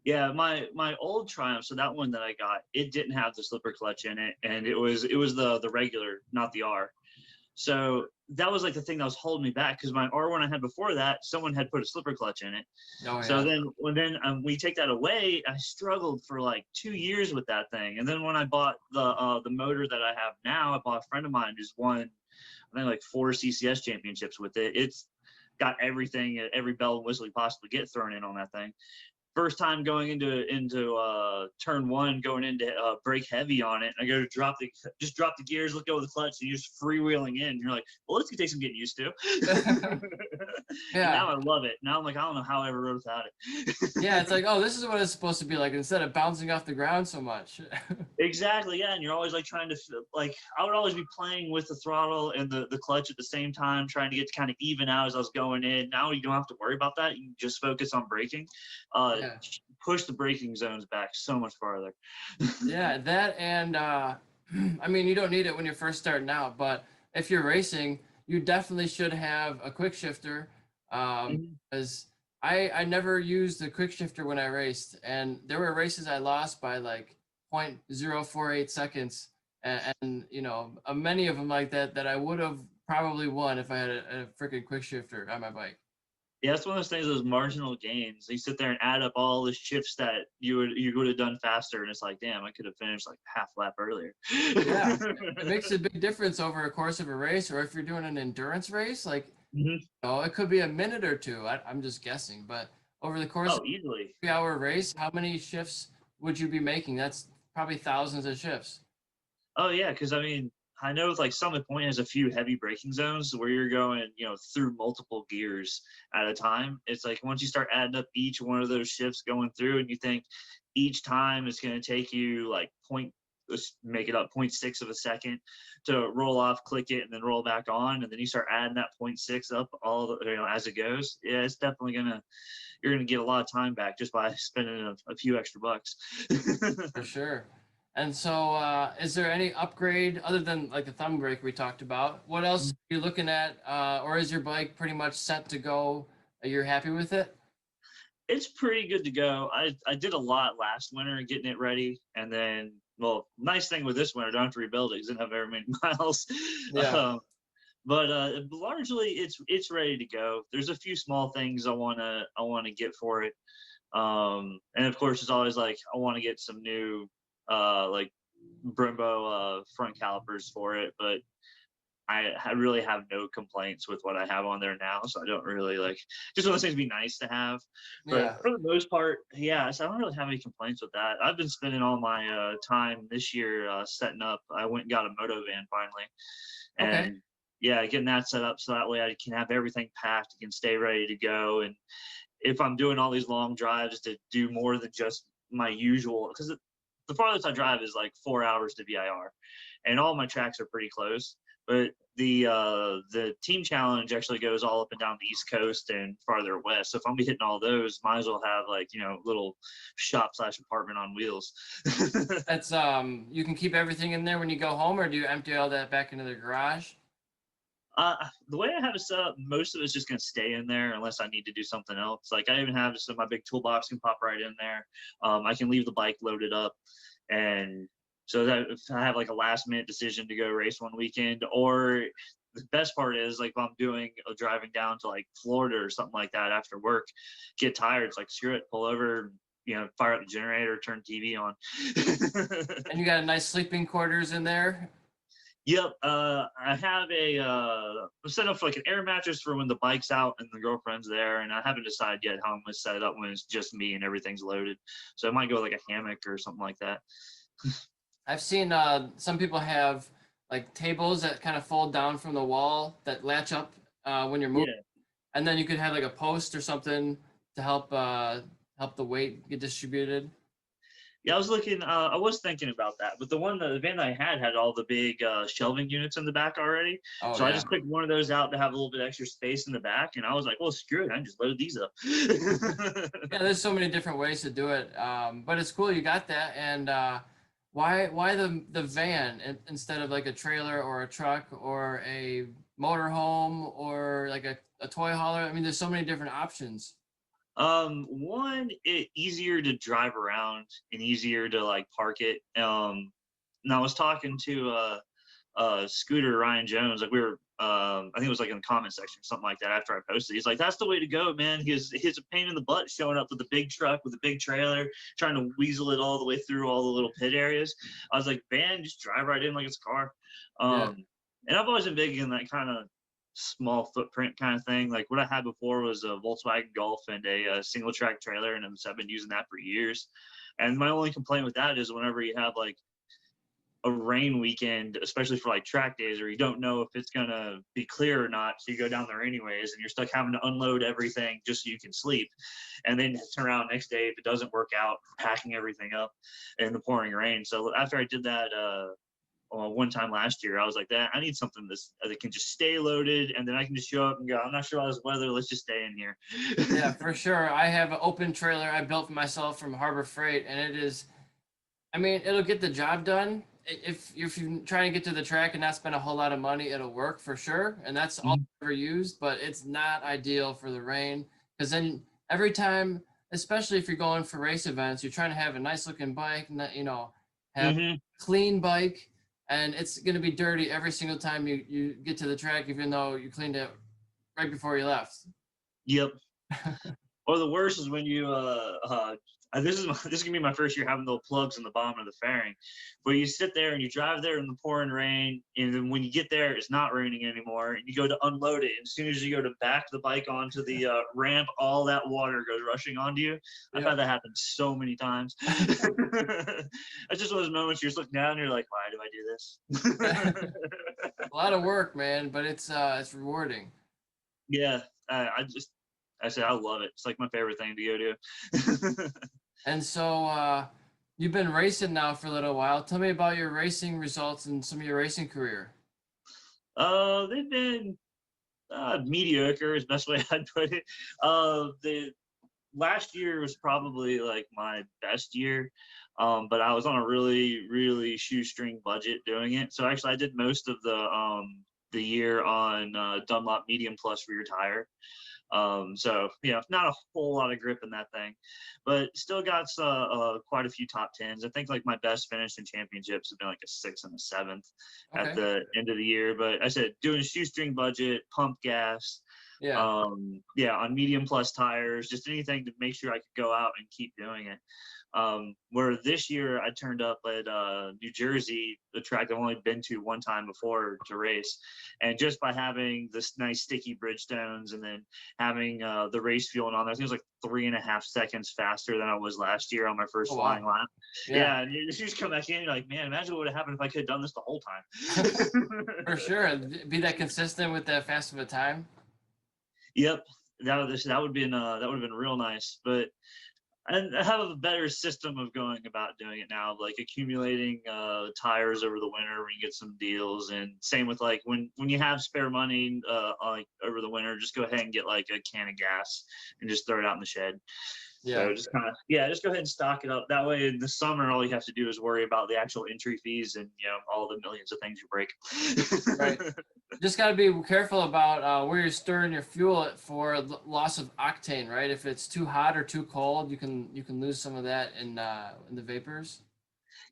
B: Yeah, my old Triumph, so that one that I got, it didn't have the slipper clutch in it, and it was the regular, not the R. So that was like the thing that was holding me back because my R one I had before that, someone had put a slipper clutch in it.
A: Oh
B: So
A: yeah.
B: then we take that away, I struggled for like 2 years with that thing. And then when I bought the motor that I have now, I bought a friend of mine who's won I think like 4 CCS championships with it. It's got everything, every bell and whistle you possibly get thrown in on that thing. First time going into turn one, going into brake heavy on it. And I go to drop the gears, look over the clutch, and you're just freewheeling in. And you're like, well, this could take some getting used to. And
A: Yeah.
B: now I love it. Now I'm like, I don't know how I ever rode without it.
A: Yeah, it's like, oh, this is what it's supposed to be like instead of bouncing off the ground so much.
B: Exactly, yeah, and you're always like trying to like I would always be playing with the throttle and the clutch at the same time, trying to get kind of even out as I was going in. Now you don't have to worry about that. You can just focus on braking.
A: Yeah.
B: Push the braking zones back so much farther.
A: Yeah, that and I mean, you don't need it when you're first starting out, but if you're racing, you definitely should have a quick shifter.
B: Mhm.
A: Because I never used the quick shifter when I raced, and there were races I lost by like 0.048 seconds, and you know, many of them like that I would have probably won if I had a freaking quick shifter on my bike.
B: Yeah, that's one of those things, those marginal gains. You sit there and add up all the shifts that you would have done faster, and it's like, damn, I could have finished like half lap earlier.
A: Yeah, it makes a big difference over a course of a race, or if you're doing an endurance race, like,
B: Mhm.
A: oh, it could be a minute or two. I'm just guessing, but over the course of
B: Oh, easily.
A: a 3 hour race, how many shifts would you be making? That's probably thousands of shifts.
B: Oh yeah, because I mean, I know it's like Summit Point has a few heavy braking zones where you're going, through multiple gears at a time. It's like once you start adding up each one of those shifts going through, and you think each time it's going to take you like let's make it up, point 0.6 of a second to roll off, click it, and then roll back on, and then you start adding that point 0.6 up as it goes. Yeah, it's definitely you're gonna get a lot of time back just by spending a few extra bucks.
A: For sure. And so, is there any upgrade other than like the thumb brake we talked about? What else are you looking at, or is your bike pretty much set to go? You're happy with it?
B: It's pretty good to go. I did a lot last winter getting it ready, and then well, nice thing with this winter, I don't have to rebuild it because it didn't have very many miles.
A: Yeah.
B: But largely, it's ready to go. There's a few small things I wanna get for it, and of course, it's always like I want to get some new like Brembo front calipers for it, but I really have no complaints with what I have on there now, so I don't really like just one of those things be nice to have. But
A: Yeah.
B: for the most part, yeah, so I don't really have any complaints with that. I've been spending all my time this year setting up. I went and got a moto van finally,
A: Okay.
B: and yeah, getting that set up so that way I can have everything packed, can stay ready to go. And if I'm doing all these long drives to do more than just my usual, because the farthest I drive is like 4 hours to VIR, and all my tracks are pretty close. But the team challenge actually goes all up and down the East Coast and farther west. So if I'm be hitting all those, might as well have like little shop/apartment on wheels.
A: That's you can keep everything in there when you go home, or do you empty all that back into the garage?
B: The way I have it set up, most of it's just gonna stay in there unless I need to do something else. Like I even have just my big toolbox can pop right in there. I can leave the bike loaded up, and so that if I have like a last minute decision to go race one weekend, or the best part is like if I'm doing driving down to like Florida or something like that after work, get tired, it's like screw it, pull over, fire up the generator, turn TV on.
A: And you got a nice sleeping quarters in there.
B: Yep, I have I'm set up for like an air mattress for when the bike's out and the girlfriend's there, and I haven't decided yet how I'm gonna set it up when it's just me and everything's loaded. So I might go like a hammock or something like that.
A: I've seen some people have like tables that kind of fold down from the wall that latch up when you're moving,
B: Yeah,
A: and then you could have like a post or something to help the weight get distributed.
B: Yeah, I was looking. I was thinking about that, but the van that I had all the big shelving units in the back already.
A: Oh
B: So I
A: yeah.
B: just picked one of those out to have a little bit extra space in the back, and I was like, well, screw it, I can just load these up.
A: Yeah, there's so many different ways to do it, but it's cool you got that. And why the van instead of like a trailer or a truck or a motorhome or like a toy hauler? I mean, there's so many different options.
B: One, it easier to drive around and easier to like park it. And I was talking to Scooter Ryan Jones, like we were, I think it was like in the comment section or something like that after I posted. He's like, "That's the way to go, man." He's a pain in the butt showing up with a big truck with a big trailer, trying to weasel it all the way through all the little pit areas. I was like, "Man, just drive right in like it's a car."
A: Yeah.
B: And I've always been big in that kind of small footprint kind of thing. Like what I had before was a Volkswagen Golf and a single track trailer, and I've been using that for years. And my only complaint with that is whenever you have like a rain weekend, especially for like track days, or you don't know if it's gonna be clear or not, so you go down there anyways, and you're stuck having to unload everything just so you can sleep, and then turn around next day if it doesn't work out, packing everything up in the pouring rain. So after I did that one time last year, I was like, that I need something that can just stay loaded, and then I can just show up and go, I'm not sure about this weather, let's just stay in here.
A: Yeah, for sure. I have an open trailer I built for myself from Harbor Freight, and it is, I mean, it'll get the job done. If you're trying to get to the track and not spend a whole lot of money, it'll work for sure. And that's all I've ever used, but it's not ideal for the rain because then every time, especially if you're going for race events, you're trying to have a nice looking bike, you know, have
B: Mm-hmm.
A: a clean bike, and it's going to be dirty every single time you get to the track, even though you cleaned it right before you left.
B: Yep. Or the worst is when you this is gonna be my first year having those plugs in the bottom of the fairing, where you sit there and you drive there in the pouring rain, and then when you get there, it's not raining anymore, and you go to unload it. And as soon as you go to back the bike onto the ramp, all that water goes rushing onto you. I've had that happen so many times. It's just one of those moments you're just looking down and you're like, why do I do this?
A: A lot of work, man, but it's rewarding.
B: Yeah, I said I love it. It's like my favorite thing to go do.
A: And so you've been racing now for a little while. Tell me about your racing results and some of your racing career.
B: They've been mediocre, is the best way I'd put it. The last year was probably like my best year, but I was on a really, really shoestring budget doing it. So actually, I did most of the year on Dunlop Medium Plus rear tire. So not a whole lot of grip in that thing, but still got quite a few top tens. I think like my best finish in championships has been like a 6th and a 7th at
A: Okay.
B: the end of the year. But I said doing shoestring budget, pump gas,
A: Yeah.
B: on medium plus tires, just anything to make sure I could go out and keep doing it. Where this year I turned up at New Jersey, the track I've only been to one time before to race, and just by having this nice sticky Bridgestones and then having the race fueling on there, I think it was like 3.5 seconds faster than I was last year on my first
A: Oh,
B: flying
A: wow.
B: lap.
A: Yeah.
B: Yeah, and you just come back in, you're like, man, imagine what would have happened if I could have done this the whole time.
A: For sure. Be that consistent with that fast of a time.
B: Yep, that would have been real nice, but and I have a better system of going about doing it now, like accumulating tires over the winter when you get some deals, and same with like when you have spare money like over the winter, just go ahead and get like a can of gas and just throw it out in the shed.
A: Yeah.
B: So just kind of just go ahead and stock it up. That way in the summer, all you have to do is worry about the actual entry fees and all the millions of things you break.
A: Right. Just got to be careful about where you're storing your fuel for loss of octane, right? If it's too hot or too cold, you can lose some of that in the vapors.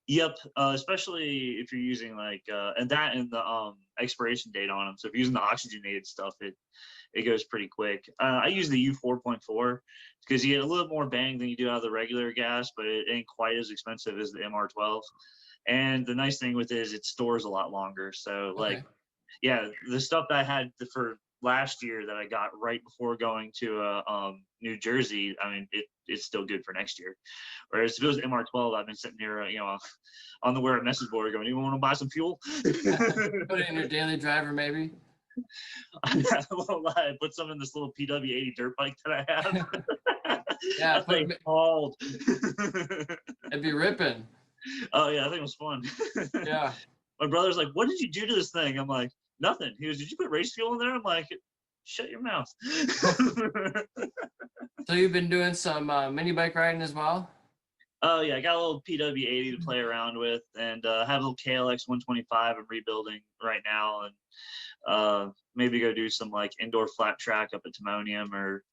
B: Yep, especially if you're using like and the expiration date on them. So if you're using the oxygenated stuff, it goes pretty quick. I use the U4.4 because you get a little more bang than you do out of the regular gas, but it ain't quite as expensive as the MR12. And the nice thing with it is it stores a lot longer. So like,
A: Okay.
B: yeah, the stuff that I had for last year that I got right before going to New Jersey, I mean, it's still good for next year. Whereas if it was MR12, I've been sitting here, on the Wear It message board going, "You want to buy some fuel?"
A: Put it in your daily driver, maybe.
B: I won't lie, I put some in this little PW80 dirt bike that I have.
A: Yeah,
B: That thing hauled.
A: it'd be ripping.
B: Oh yeah, I think it was fun.
A: Yeah.
B: My brother's like, "What did you do to this thing?" I'm like, "Nothing." He goes, "Did you put race fuel in there?" I'm like, "Shut your mouth."
A: So you've been doing some mini bike riding as well?
B: Oh yeah, I got a little PW80 to play around with, and have a little KLX 125 I'm rebuilding right now, and maybe go do some like indoor flat track up at Timonium, or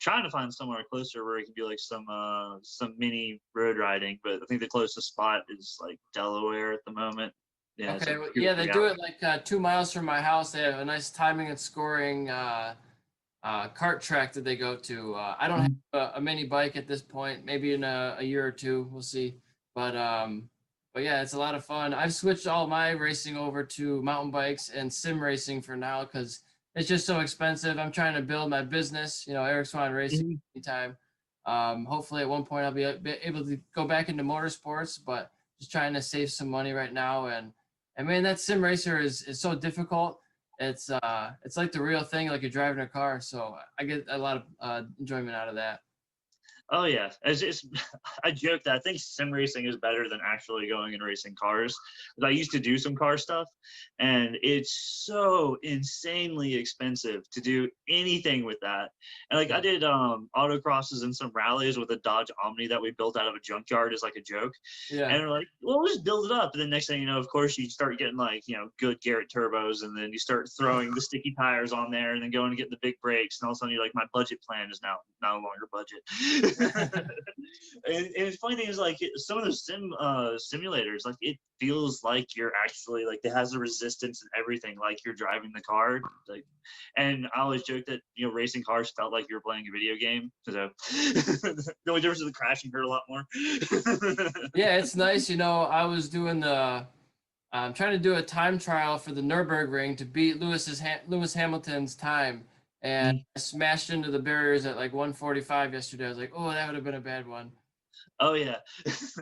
B: trying to find somewhere closer where it can do like some mini road riding. But I think the closest spot is like Delaware at the moment. Yeah, it's
A: Okay,
B: like
A: well,
B: two or
A: yeah, they
B: three
A: do
B: hours.
A: it like 2 miles from my house. They have a nice timing and scoring kart track that they go to. I don't have a mini bike at this point. Maybe in a year or two, we'll see. But yeah, it's a lot of fun. I've switched all my racing over to mountain bikes and sim racing for now because it's just so expensive. I'm trying to build my business, Eric Swahn Racing
B: Mhm.
A: anytime. Hopefully at one point I'll be able to go back into motorsports, but just trying to save some money right now. And man, that sim racer is so difficult. It's like the real thing, like you're driving a car. So I get a lot of enjoyment out of that.
B: Oh yeah, it's I joke that I think sim racing is better than actually going and racing cars. 'Cause I used to do some car stuff, and it's so insanely expensive to do anything with that. And like I
A: Yeah.
B: did autocrosses and some rallies with a Dodge Omni that we built out of a junkyard as like a joke.
A: Yeah.
B: And we're like, well, we'll just build it up. And then next thing you know, of course, you start getting like, good Garrett turbos, and then you start throwing the sticky tires on there, and then going and getting the big brakes, and all of a sudden you're like, my budget plan is now no longer budget. And it's funny thing is like some of those simulators, like it feels like you're actually like it has the resistance and everything, like you're driving the car. Like, and I always joke that racing cars felt like you were playing a video game. So the only difference is the crashing hurt a lot more.
A: Yeah, it's nice. I was doing I'm trying to do a time trial for the Nürburgring to beat Lewis Hamilton's time, and
B: Mhm.
A: I smashed into the barriers at like 145 yesterday. I was like, oh, that would have been a bad one.
B: Oh yeah, that's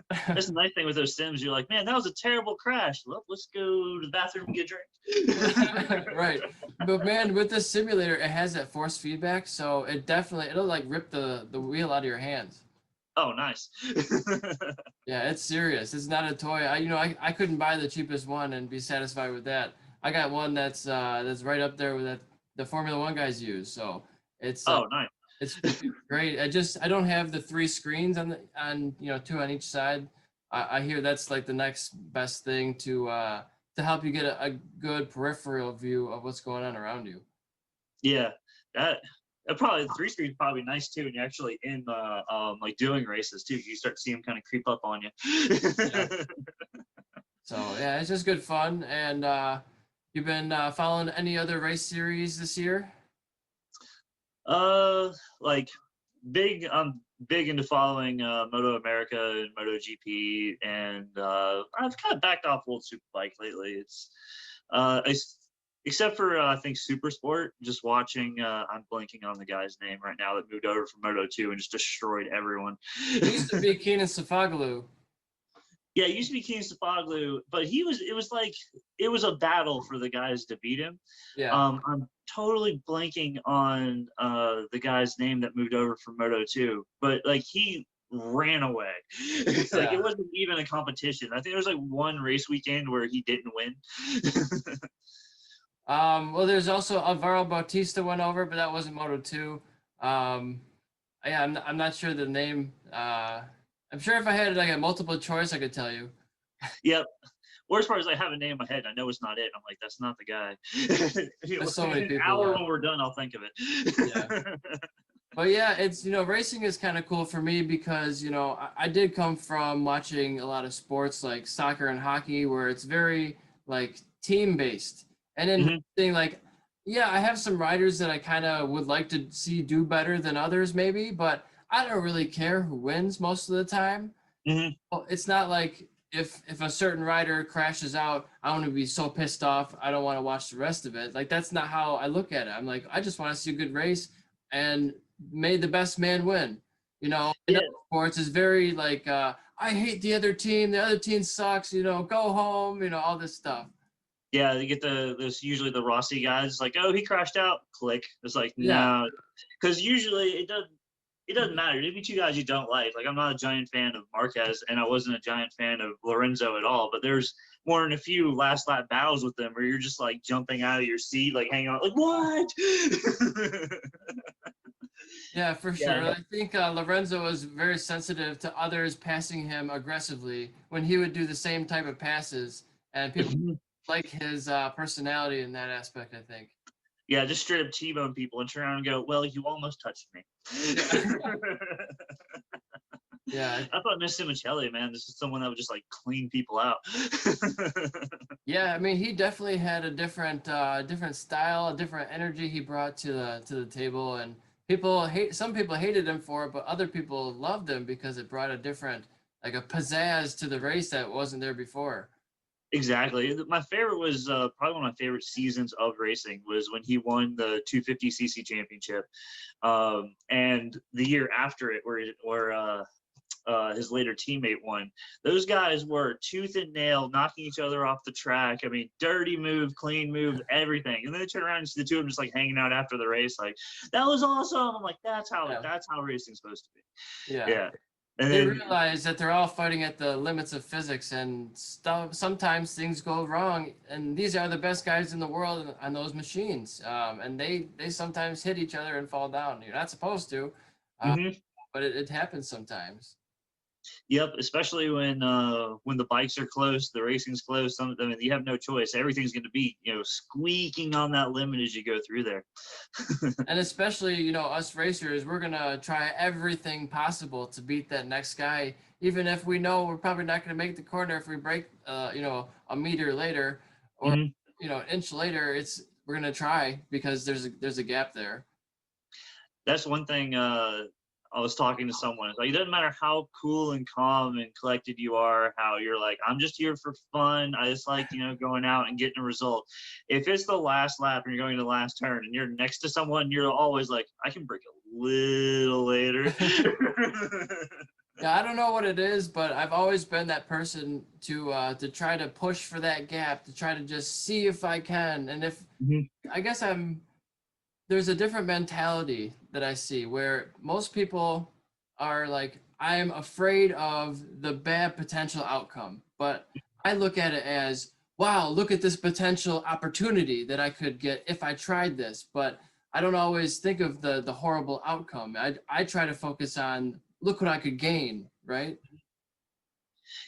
B: the nice thing with those sims. You're like, man, that was a terrible crash. Well, let's go to the bathroom and get a drink.
A: Right. But man, with this simulator, it has that force feedback, so it'll like rip the wheel out of your hands.
B: Oh, nice.
A: Yeah, it's serious. It's not a toy. I couldn't buy the cheapest one and be satisfied with that. I got one that's right up there with that the Formula One guys use. So it's uh,
B: Oh, nice.
A: it's great. I don't have the three screens on two on each side. I hear that's like the next best thing to help you get a good peripheral view of what's going on around you.
B: Yeah, that probably the three screen probably nice too when you're actually in like doing races too. You start to see them kind of creep up on
A: Yeah.
B: you.
A: So yeah, it's just good fun. And you've been following any other race series this year?
B: Like I'm big into following Moto America and Moto GP, and I've kind of backed off World Superbike lately. It's uh, I, except for I think Super Sport. Just watching, I'm blanking on the guy's name right now that moved over from Moto 2 and just destroyed everyone.
A: It used to be Keenan Safaglu.
B: Yeah, it used to be King Stefoglu, but it was a battle for the guys to beat him.
A: Yeah.
B: I'm totally blanking on the guy's name that moved over from Moto 2, but like he ran away. Like it
A: Yeah.
B: wasn't even a competition. I think there was like one race weekend where he didn't win.
A: Well, there's also Alvaro Bautista went over, but that wasn't Moto 2. Um, yeah, I'm not sure the name. I'm sure if I had like a multiple choice, I could tell you.
B: Yep. Worst part is I have a name in my head. I know it's not it. I'm like, that's not the guy.
A: There's so
B: In
A: many
B: an
A: people.
B: hour when we're done, I'll think of
A: Yeah.
B: it.
A: But yeah, it's racing is kind of cool for me because I did come from watching a lot of sports like soccer and hockey where it's very like team based, and then
B: Mhm,
A: racing, like yeah, I have some riders that I kind of would like to see do better than others maybe, but I don't really care who wins most of the time.
B: mhm.
A: Well, it's not like if a certain rider crashes out, I want to be so pissed off. I don't want to watch the rest of it. Like that's not how I look at it. I'm like, I just want to see a good race, and may the best man win. In
B: Yeah,
A: other sports is very like, I hate the other team. The other team sucks. Go home. All this stuff.
B: yeah, you get there's usually the Rossi guys like, oh, he crashed out. Click. It's like
A: Yeah,
B: no, because usually it does. it doesn't matter. It'd be two guys you don't like. Like, I'm not a giant fan of Marquez, and I wasn't a giant fan of Lorenzo at all. But there's more than a few last lap battles with them where you're just like jumping out of your seat, like hanging out, like what?
A: Yeah, for
B: Yeah.
A: sure. I think Lorenzo was very sensitive to others passing him aggressively when he would do the same type of passes, and people like his personality in that aspect, I think.
B: Yeah, just straight up T-bone people and turn around and go, well, you almost touched me.
A: Yeah. Yeah,
B: I thought Miss Simoncelli, man, this is someone that would just like clean people out.
A: yeah. I mean, he definitely had a different style, a different energy he brought to the table, and some people hated him for it, but other people loved him because it brought a different, like a pizzazz to the race that wasn't there before.
B: Exactly. My favorite was probably one of my favorite seasons of racing was when he won the 250cc championship, and the year after it, where his later teammate won. Those guys were tooth and nail, knocking each other off the track. I mean, dirty move, clean move, everything. And then they turn around and see the two of them just like hanging out after the race, like that was awesome. I'm like, that's how racing's supposed to be.
A: Yeah.
B: Yeah. And
A: They
B: then
A: realize that they're all fighting at the limits of physics, and sometimes things go wrong. And these are the best guys in the world on those machines, and they sometimes hit each other and fall down. You're not supposed to, but it happens sometimes.
B: Yep, especially when the bikes are close, the racing's close. I mean, you have no choice. Everything's going to be, squeaking on that limit as you go through there.
A: And especially, us racers, we're gonna try everything possible to beat that next guy, even if we know we're probably not gonna make the corner if we break, a meter later or an inch later. We're gonna try because there's a gap there.
B: That's one thing. I was talking to someone. It's like, it doesn't matter how cool and calm and collected you are, how you're like, I'm just here for fun. I just like, going out and getting a result. If it's the last lap and you're going to the last turn and you're next to someone, you're always like, I can break a little later.
A: Yeah, I don't know what it is, but I've always been that person to try to push for that gap, to try to just see if I can. And if I guess there's a different mentality that I see where most people are like, I'm afraid of the bad potential outcome. But I look at it as, wow, look at this potential opportunity that I could get if I tried this. But I don't always think of the horrible outcome. I try to focus on, look what I could gain, right?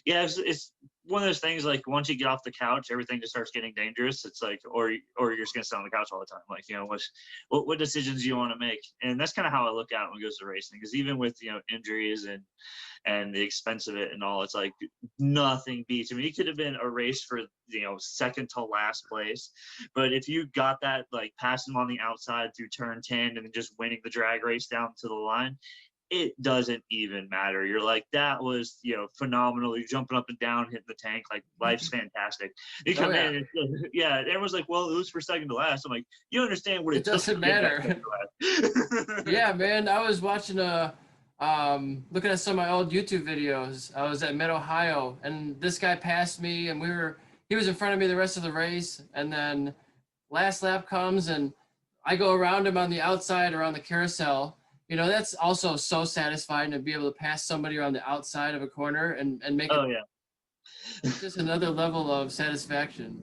B: Yeah, it's one of those things, like once you get off the couch, everything just starts getting dangerous. It's like, or you're just gonna sit on the couch all the time. Like, what decisions do you want to make? And that's kind of how I look at it when it goes to racing. Because even with injuries and the expense of it and all, it's like nothing beats. I mean, it could have been a race for second to last place, but if you got that, like passing them on the outside through turn 10 and then just winning the drag race down to the line, it doesn't even matter. You're like, that was, phenomenal. You're jumping up and down, hitting the tank. Like, life's fantastic. You come in, and everyone's like, well, it was for second to last. I'm like, you don't understand what it took
A: doesn't
B: to get that
A: matter.
B: second to last.
A: Yeah, man. I was watching looking at some of my old YouTube videos. I was at Mid Ohio, and this guy passed me, and he was in front of me the rest of the race, and then last lap comes, and I go around him on the outside around the carousel. That's also so satisfying to be able to pass somebody around the outside of a corner and make
B: Oh,
A: it
B: yeah.
A: just another level of satisfaction.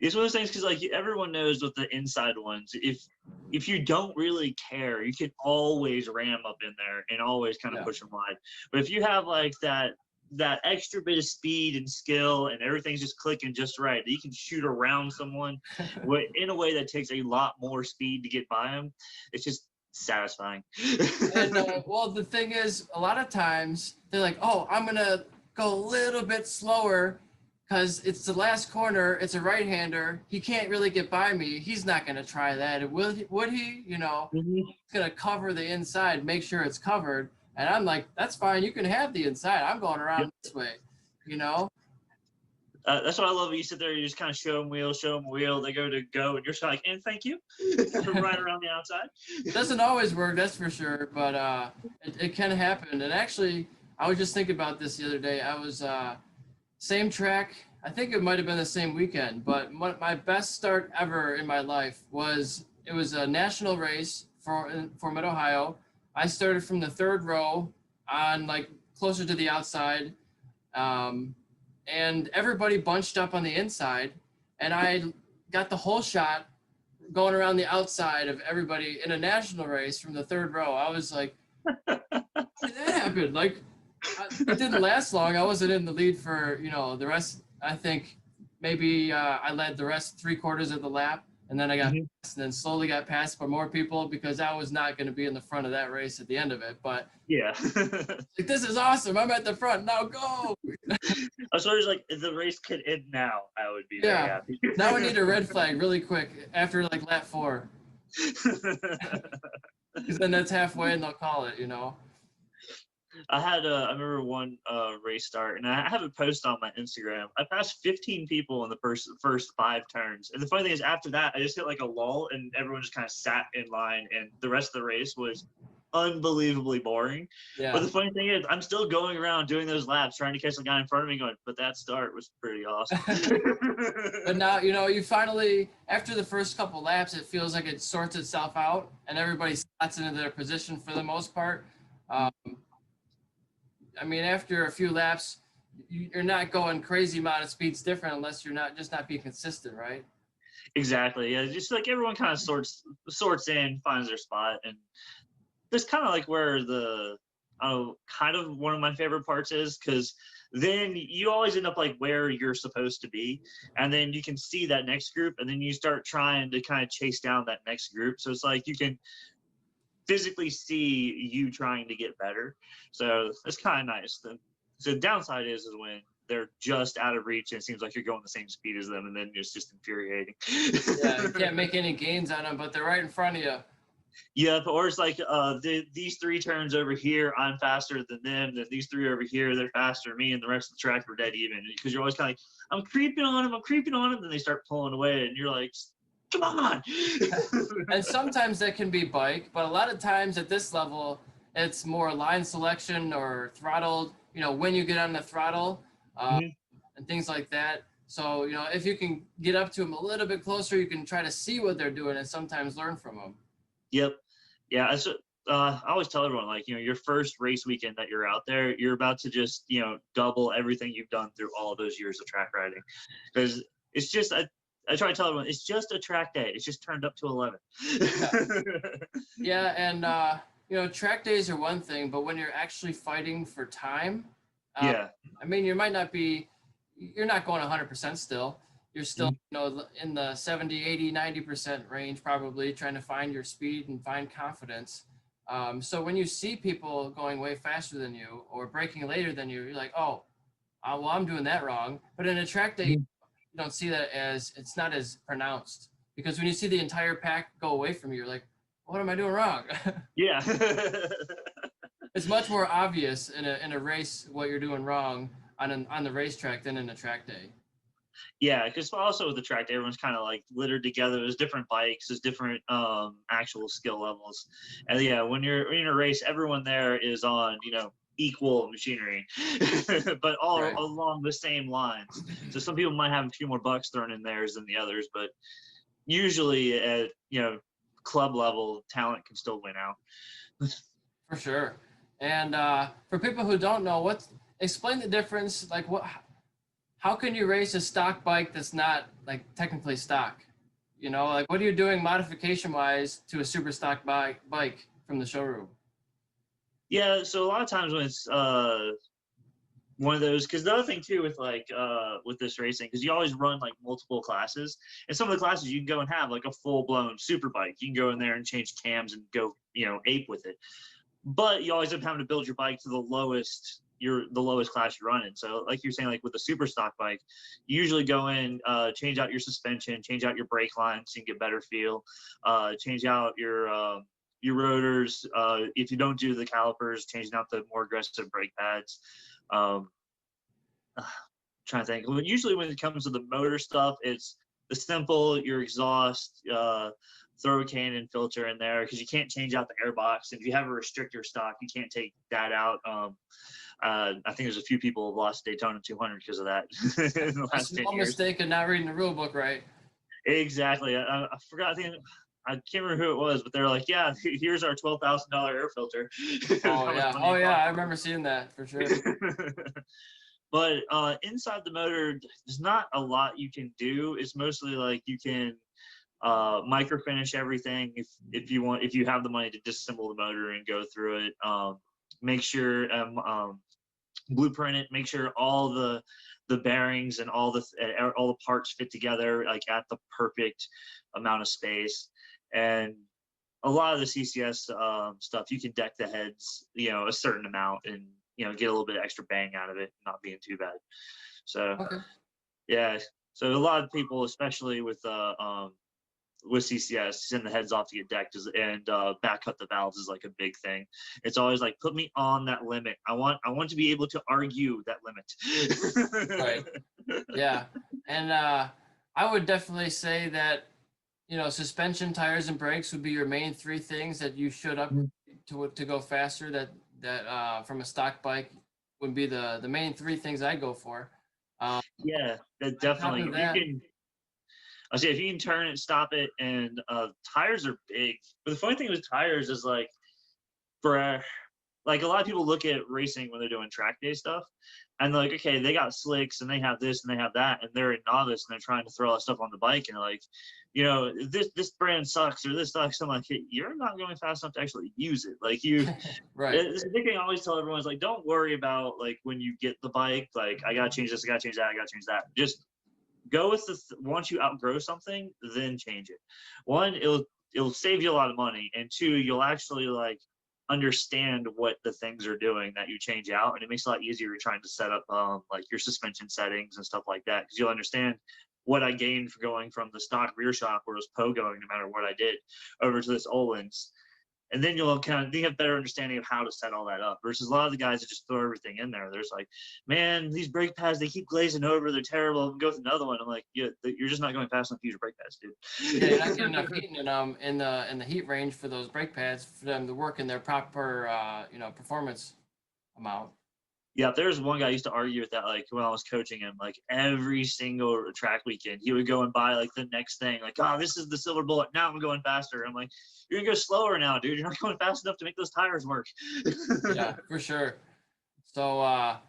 B: It's one of those things because, like, everyone knows with the inside ones, if you don't really care, you can always ram up in there and always kind of push them wide. But if you have like that extra bit of speed and skill and everything's just clicking just right, you can shoot around someone in a way that takes a lot more speed to get by them. It's just satisfying.
A: And well, the thing is, a lot of times they're like, oh, I'm gonna go a little bit slower because it's the last corner, it's a right-hander, he can't really get by me, he's not gonna try that. Would he? He's gonna cover the inside, make sure it's covered. And I'm like, that's fine. You can have the inside. I'm going around this way,
B: That's what I love. You sit there, you just kind of show them wheel. They go, and you're just like, and thank you, right around the outside.
A: It doesn't always work, that's for sure, but it can happen. And actually, I was just thinking about this the other day. I was same track. I think it might have been the same weekend, but my best start ever in my life was a national race for Mid Ohio. I started from the third row on like closer to the outside, and everybody bunched up on the inside, and I got the whole shot going around the outside of everybody in a national race from the third row. I was like, how did that happen? Like, it didn't last long. I wasn't in the lead for, the rest. I think maybe I led the rest 3/4 of the lap, and then I got passed, and then slowly got passed by more people because I was not going to be in the front of that race at the end of it. But
B: yeah.
A: like, this is awesome. I'm at the front. Now go.
B: I was always like, if the race could end now, I would be very happy.
A: Now we need a red flag really quick after like lap 4. Because then that's halfway and they'll call it,
B: I remember one race start, and I have a post on my Instagram. I passed 15 people in the first 5 turns. And the funny thing is, after that, I just hit like a lull, and everyone just kind of sat in line, and the rest of the race was unbelievably boring.
A: Yeah.
B: But the funny thing is, I'm still going around doing those laps, trying to catch the guy in front of me going, but that start was pretty awesome.
A: But now, you finally, after the first couple laps, it feels like it sorts itself out, and everybody slots into their position for the most part. I mean, after a few laps, you're not going crazy amount of speeds different unless you're not being consistent, right?
B: Exactly. Yeah, just like everyone kind of sorts in, finds their spot, and that's kind of like where kind of one of my favorite parts is, because then you always end up like where you're supposed to be, and then you can see that next group, and then you start trying to kind of chase down that next group. So it's like you can physically see you trying to get better. So it's kind of nice. The downside is when they're just out of reach and it seems like you're going the same speed as them, and then it's just infuriating.
A: Yeah, you can't make any gains on them, but they're right in front of you.
B: Yep, or it's like these 3 turns over here, I'm faster than them. Then these 3 over here, they're faster than me, and the rest of the track we're dead even. Because you're always kind of like, I'm creeping on them, then they start pulling away, and you're like, come on.
A: And sometimes that can be bike, but a lot of times at this level, it's more line selection or throttled, when you get on the throttle and things like that. So, if you can get up to them a little bit closer, you can try to see what they're doing and sometimes learn from them.
B: Yep. Yeah. I always tell everyone, like, your first race weekend that you're out there, you're about to just, double everything you've done through all those years of track riding. Because it's just, I try to tell everyone, it's just a track day. It's just turned up to 11.
A: Yeah. And, track days are one thing, but when you're actually fighting for time,
B: yeah.
A: I mean, you're not going 100% still. You're still, in the 70, 80, 90% range, probably trying to find your speed and find confidence. So when you see people going way faster than you or braking later than you, you're like, oh, well, I'm doing that wrong. But in a track day, you don't see that it's not as pronounced, because when you see the entire pack go away from you, you're like, what am I doing wrong?
B: Yeah.
A: It's much more obvious in a race what you're doing wrong on the racetrack than in a track day.
B: Yeah, because also with the track day, everyone's kind of like littered together. There's different bikes, there's different actual skill levels, and yeah, when you're in a race, everyone there is on equal machinery, but all
A: Right.
B: along the same lines. So some people might have a few more bucks thrown in theirs than the others, but usually at club level, talent can still win out.
A: For sure. And for people who don't know, explain the difference. Like, how can you race a stock bike that's not like technically stock? Like, what are you doing modification wise to a super stock bike from the showroom?
B: Yeah, so a lot of times when it's one of those, because the other thing too with with this racing, because you always run like multiple classes, and some of the classes you can go and have like a full-blown super bike. You can go in there and change cams and go ape with it, but you always end up having to build your bike to the lowest class you run in. So like you're saying, like with the super stock bike, you usually go in, change out your suspension, change out your brake lines so you can get better feel, change out your rotors. If you don't do the calipers, changing out the more aggressive brake pads. Trying to think. Well, usually when it comes to the motor stuff, it's the simple, your exhaust, throw a cannon filter in there, because you can't change out the airbox. And if you have a restrictor stock, you can't take that out. I think there's a few people who have lost Daytona 200 because of that in the
A: A
B: last 10
A: small
B: years.
A: mistake of not reading the rule book right.
B: Exactly. I forgot. I think I can't remember who it was, but they're like, yeah, here's our $12,000 air filter.
A: Oh
B: That much
A: yeah.
B: money
A: Oh
B: it
A: yeah.
B: cost
A: I remember seeing that for sure.
B: them. But inside the motor, there's not a lot you can do. It's mostly like you can micro finish everything if you want, if you have the money to disassemble the motor and go through it. Make sure blueprint it. Make sure all the bearings and all the parts fit together like at the perfect amount of space. And a lot of the CCS stuff, you can deck the heads, a certain amount, and get a little bit extra bang out of it, not being too bad. So
A: Okay.
B: yeah, so a lot of people, especially with CCS, send the heads off to get decked, and back cut the valves is like a big thing. It's always like, put me on that limit. I want to be able to argue that limit.
A: Right. Yeah. And I would definitely say that, suspension, tires, and brakes would be your main three things that you should up to go faster. That from a stock bike would be the main three things I go for.
B: Yeah, that
A: On top
B: definitely.
A: of
B: If you
A: that,
B: can, I say if you can turn it, stop it, and tires are big. But the funny thing with tires is like, for like a lot of people look at racing when they're doing track day stuff, and they're like, okay, they got slicks and they have this and they have that, and they're a novice and they're trying to throw all that stuff on the bike, and they're like, this brand sucks or this sucks. I'm like, hey, you're not going fast enough to actually use it. Like
A: right.
B: it's a big thing I always tell everyone is like, don't worry about like when you get the bike, like I gotta change this, I gotta change that, I gotta change that. Just go with once you outgrow something, then change it. One, it'll save you a lot of money, and two, you'll actually like understand what the things are doing that you change out, and it makes it a lot easier trying to set up like your suspension settings and stuff like that, because you'll understand what I gained for going from the stock rear shock where it was pogoing no matter what I did over to this Olin's. And then you'll you have better understanding of how to set all that up, versus a lot of the guys that just throw everything in there. There's like, man, these brake pads, they keep glazing over, they're terrible, and go with another one. I'm like, yeah, you're just not going fast enough to use your brake pads,
A: Yeah, you're
B: dude.
A: not getting enough heat in the heat range for those brake pads for them to work in their proper performance amount.
B: Yeah, there's one guy I used to argue with that, like when I was coaching him, like every single track weekend, he would go and buy like the next thing, like, oh, this is the silver bullet. Now I'm going faster. I'm like, you're gonna go slower now, dude. You're not going fast enough to make those tires work.
A: Yeah, for sure. So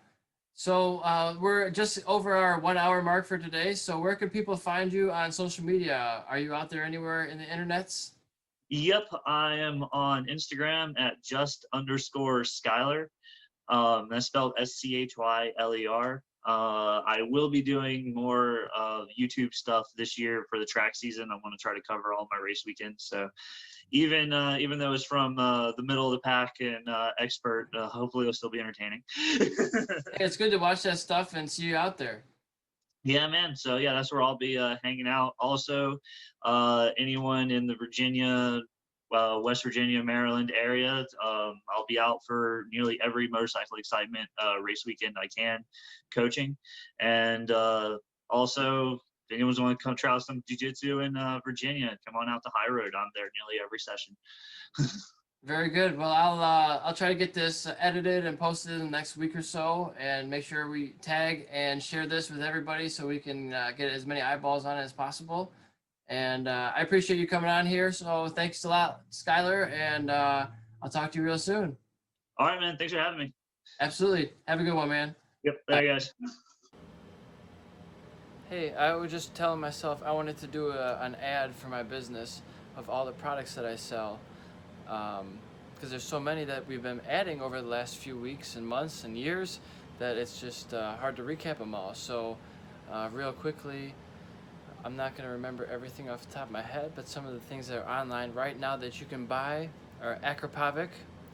A: we're just over our 1 hour mark for today. So where can people find you on social media? Are you out there anywhere in the internets?
B: Yep, I am on Instagram at just_Schyler. That's spelled Schyler. I will be doing more YouTube stuff this year for the track season. I want to try to cover all my race weekends. So even though it's from the middle of the pack and expert, hopefully it'll still be entertaining.
A: Hey, it's good to watch that stuff and see you out there.
B: Yeah, man. So yeah, that's where I'll be hanging out. Also, anyone in the Virginia, West Virginia, Maryland area, I'll be out for nearly every motorcycle excitement race weekend I can, coaching, and also if anyone's want to come try out some jiu-jitsu in Virginia, come on out to High Road. I'm there nearly every session.
A: Very good. Well, I'll try to get this edited and posted in the next week or so, and make sure we tag and share this with everybody so we can get as many eyeballs on it as possible. And I appreciate you coming on here. So thanks a lot, Schyler, and I'll talk to you real soon.
B: All right, man. Thanks for having me.
A: Absolutely. Have a good one, man.
B: Yep. There, guys.
A: Hey, I was just telling myself I wanted to do an ad for my business of all the products that I sell. Because there's so many that we've been adding over the last few weeks and months and years that it's just hard to recap them all. So real quickly, I'm not going to remember everything off the top of my head, but some of the things that are online right now that you can buy are Akrapovic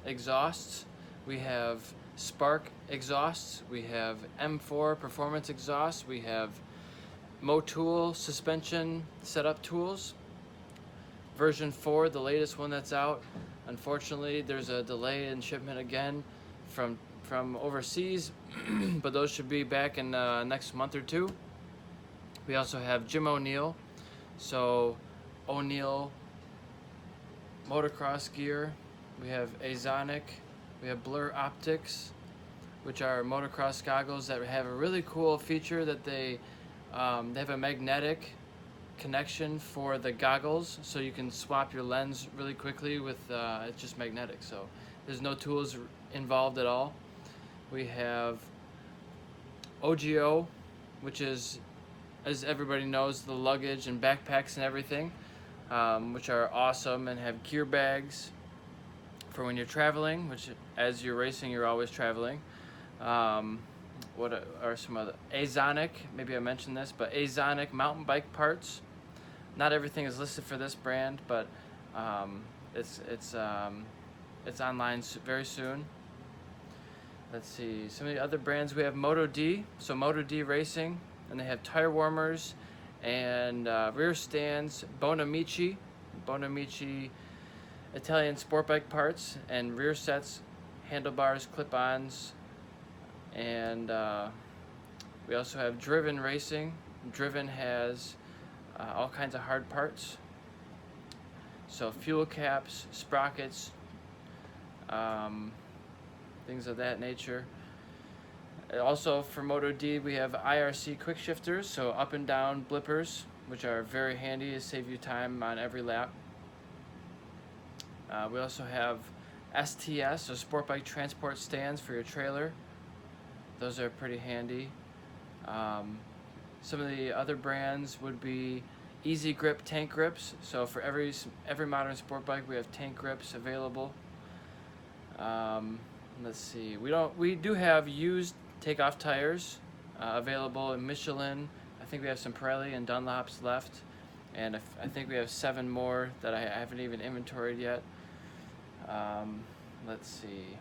A: exhausts. We have Spark exhausts. We have M4 performance exhausts. We have Motul suspension setup tools. Version 4, the latest one that's out. Unfortunately, there's a delay in shipment again from overseas, but those should be back in next month or two. We also have Jim O'Neill, so O'Neill motocross gear. We have Azonic. We have Blur Optics, which are motocross goggles that have a really cool feature that they have a magnetic connection for the goggles, so you can swap your lens really quickly with it's just magnetic. So there's no tools involved at all. We have OGO, which is, as everybody knows, the luggage and backpacks and everything, which are awesome and have gear bags for when you're traveling, which as you're racing, you're always traveling. What are some other? Azonic, maybe I mentioned this, but Azonic mountain bike parts. Not everything is listed for this brand, but it's online very soon. Let's see, some of the other brands. We have Moto D, so Moto D Racing, and they have tire warmers and rear stands. Bonamici Italian sport bike parts and rear sets, handlebars, clip-ons, and we also have Driven Racing. Driven has all kinds of hard parts, so fuel caps, sprockets, things of that nature. Also for Moto D, we have IRC quick shifters, so up and down blippers, which are very handy to save you time on every lap. We also have STS, so sport bike transport stands for your trailer. Those are pretty handy. Some of the other brands would be Easy Grip tank grips. So for every modern sport bike, we have tank grips available. Let's see. We do have used takeoff tires available in Michelin. I think we have some Pirelli and Dunlops left, and I think we have 7 more that I haven't even inventoried yet. Let's see.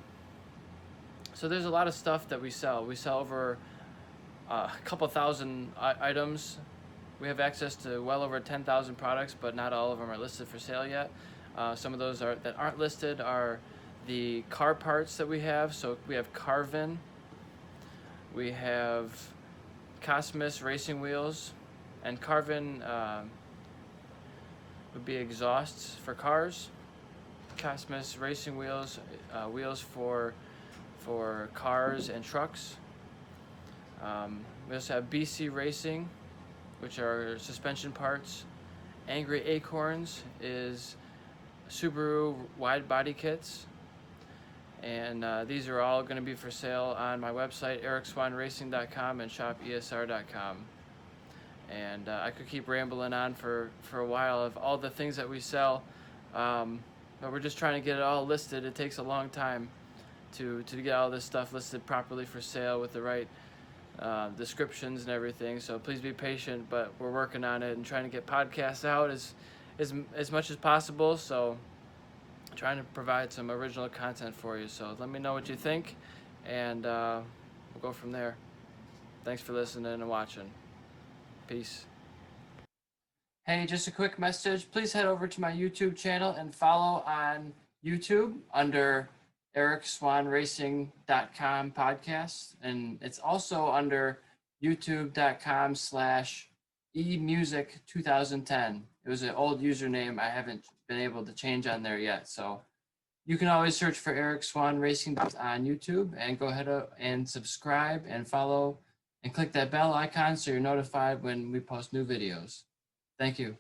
A: So there's a lot of stuff that we sell. We sell over a couple thousand items. We have access to well over 10,000 products, but not all of them are listed for sale yet. Some of those that aren't listed are the car parts that we have. So we have Carvin, we have Cosmos racing wheels, and Carvin would be exhausts for cars. Cosmos racing wheels, wheels for cars and trucks. We also have BC Racing, which are suspension parts. Angry Acorns is Subaru wide body kits. And these are all going to be for sale on my website, ericswanracing.com, and shopesr.com. And I could keep rambling on for a while of all the things that we sell, but we're just trying to get it all listed. It takes a long time to get all this stuff listed properly for sale with the right descriptions and everything. So please be patient, but we're working on it and trying to get podcasts out as much as possible. So trying to provide some original content for you. So let me know what you think, and we'll go from there. Thanks for listening and watching. Peace. Hey, just a quick message. Please head over to my YouTube channel and follow on YouTube under ericswanracing.com podcast. And it's also under youtube.com/emusic2010. It was an old username I haven't been able to change on there yet. So you can always search for Eric Swahn Racing on YouTube and go ahead and subscribe and follow and click that bell icon so you're notified when we post new videos. Thank you.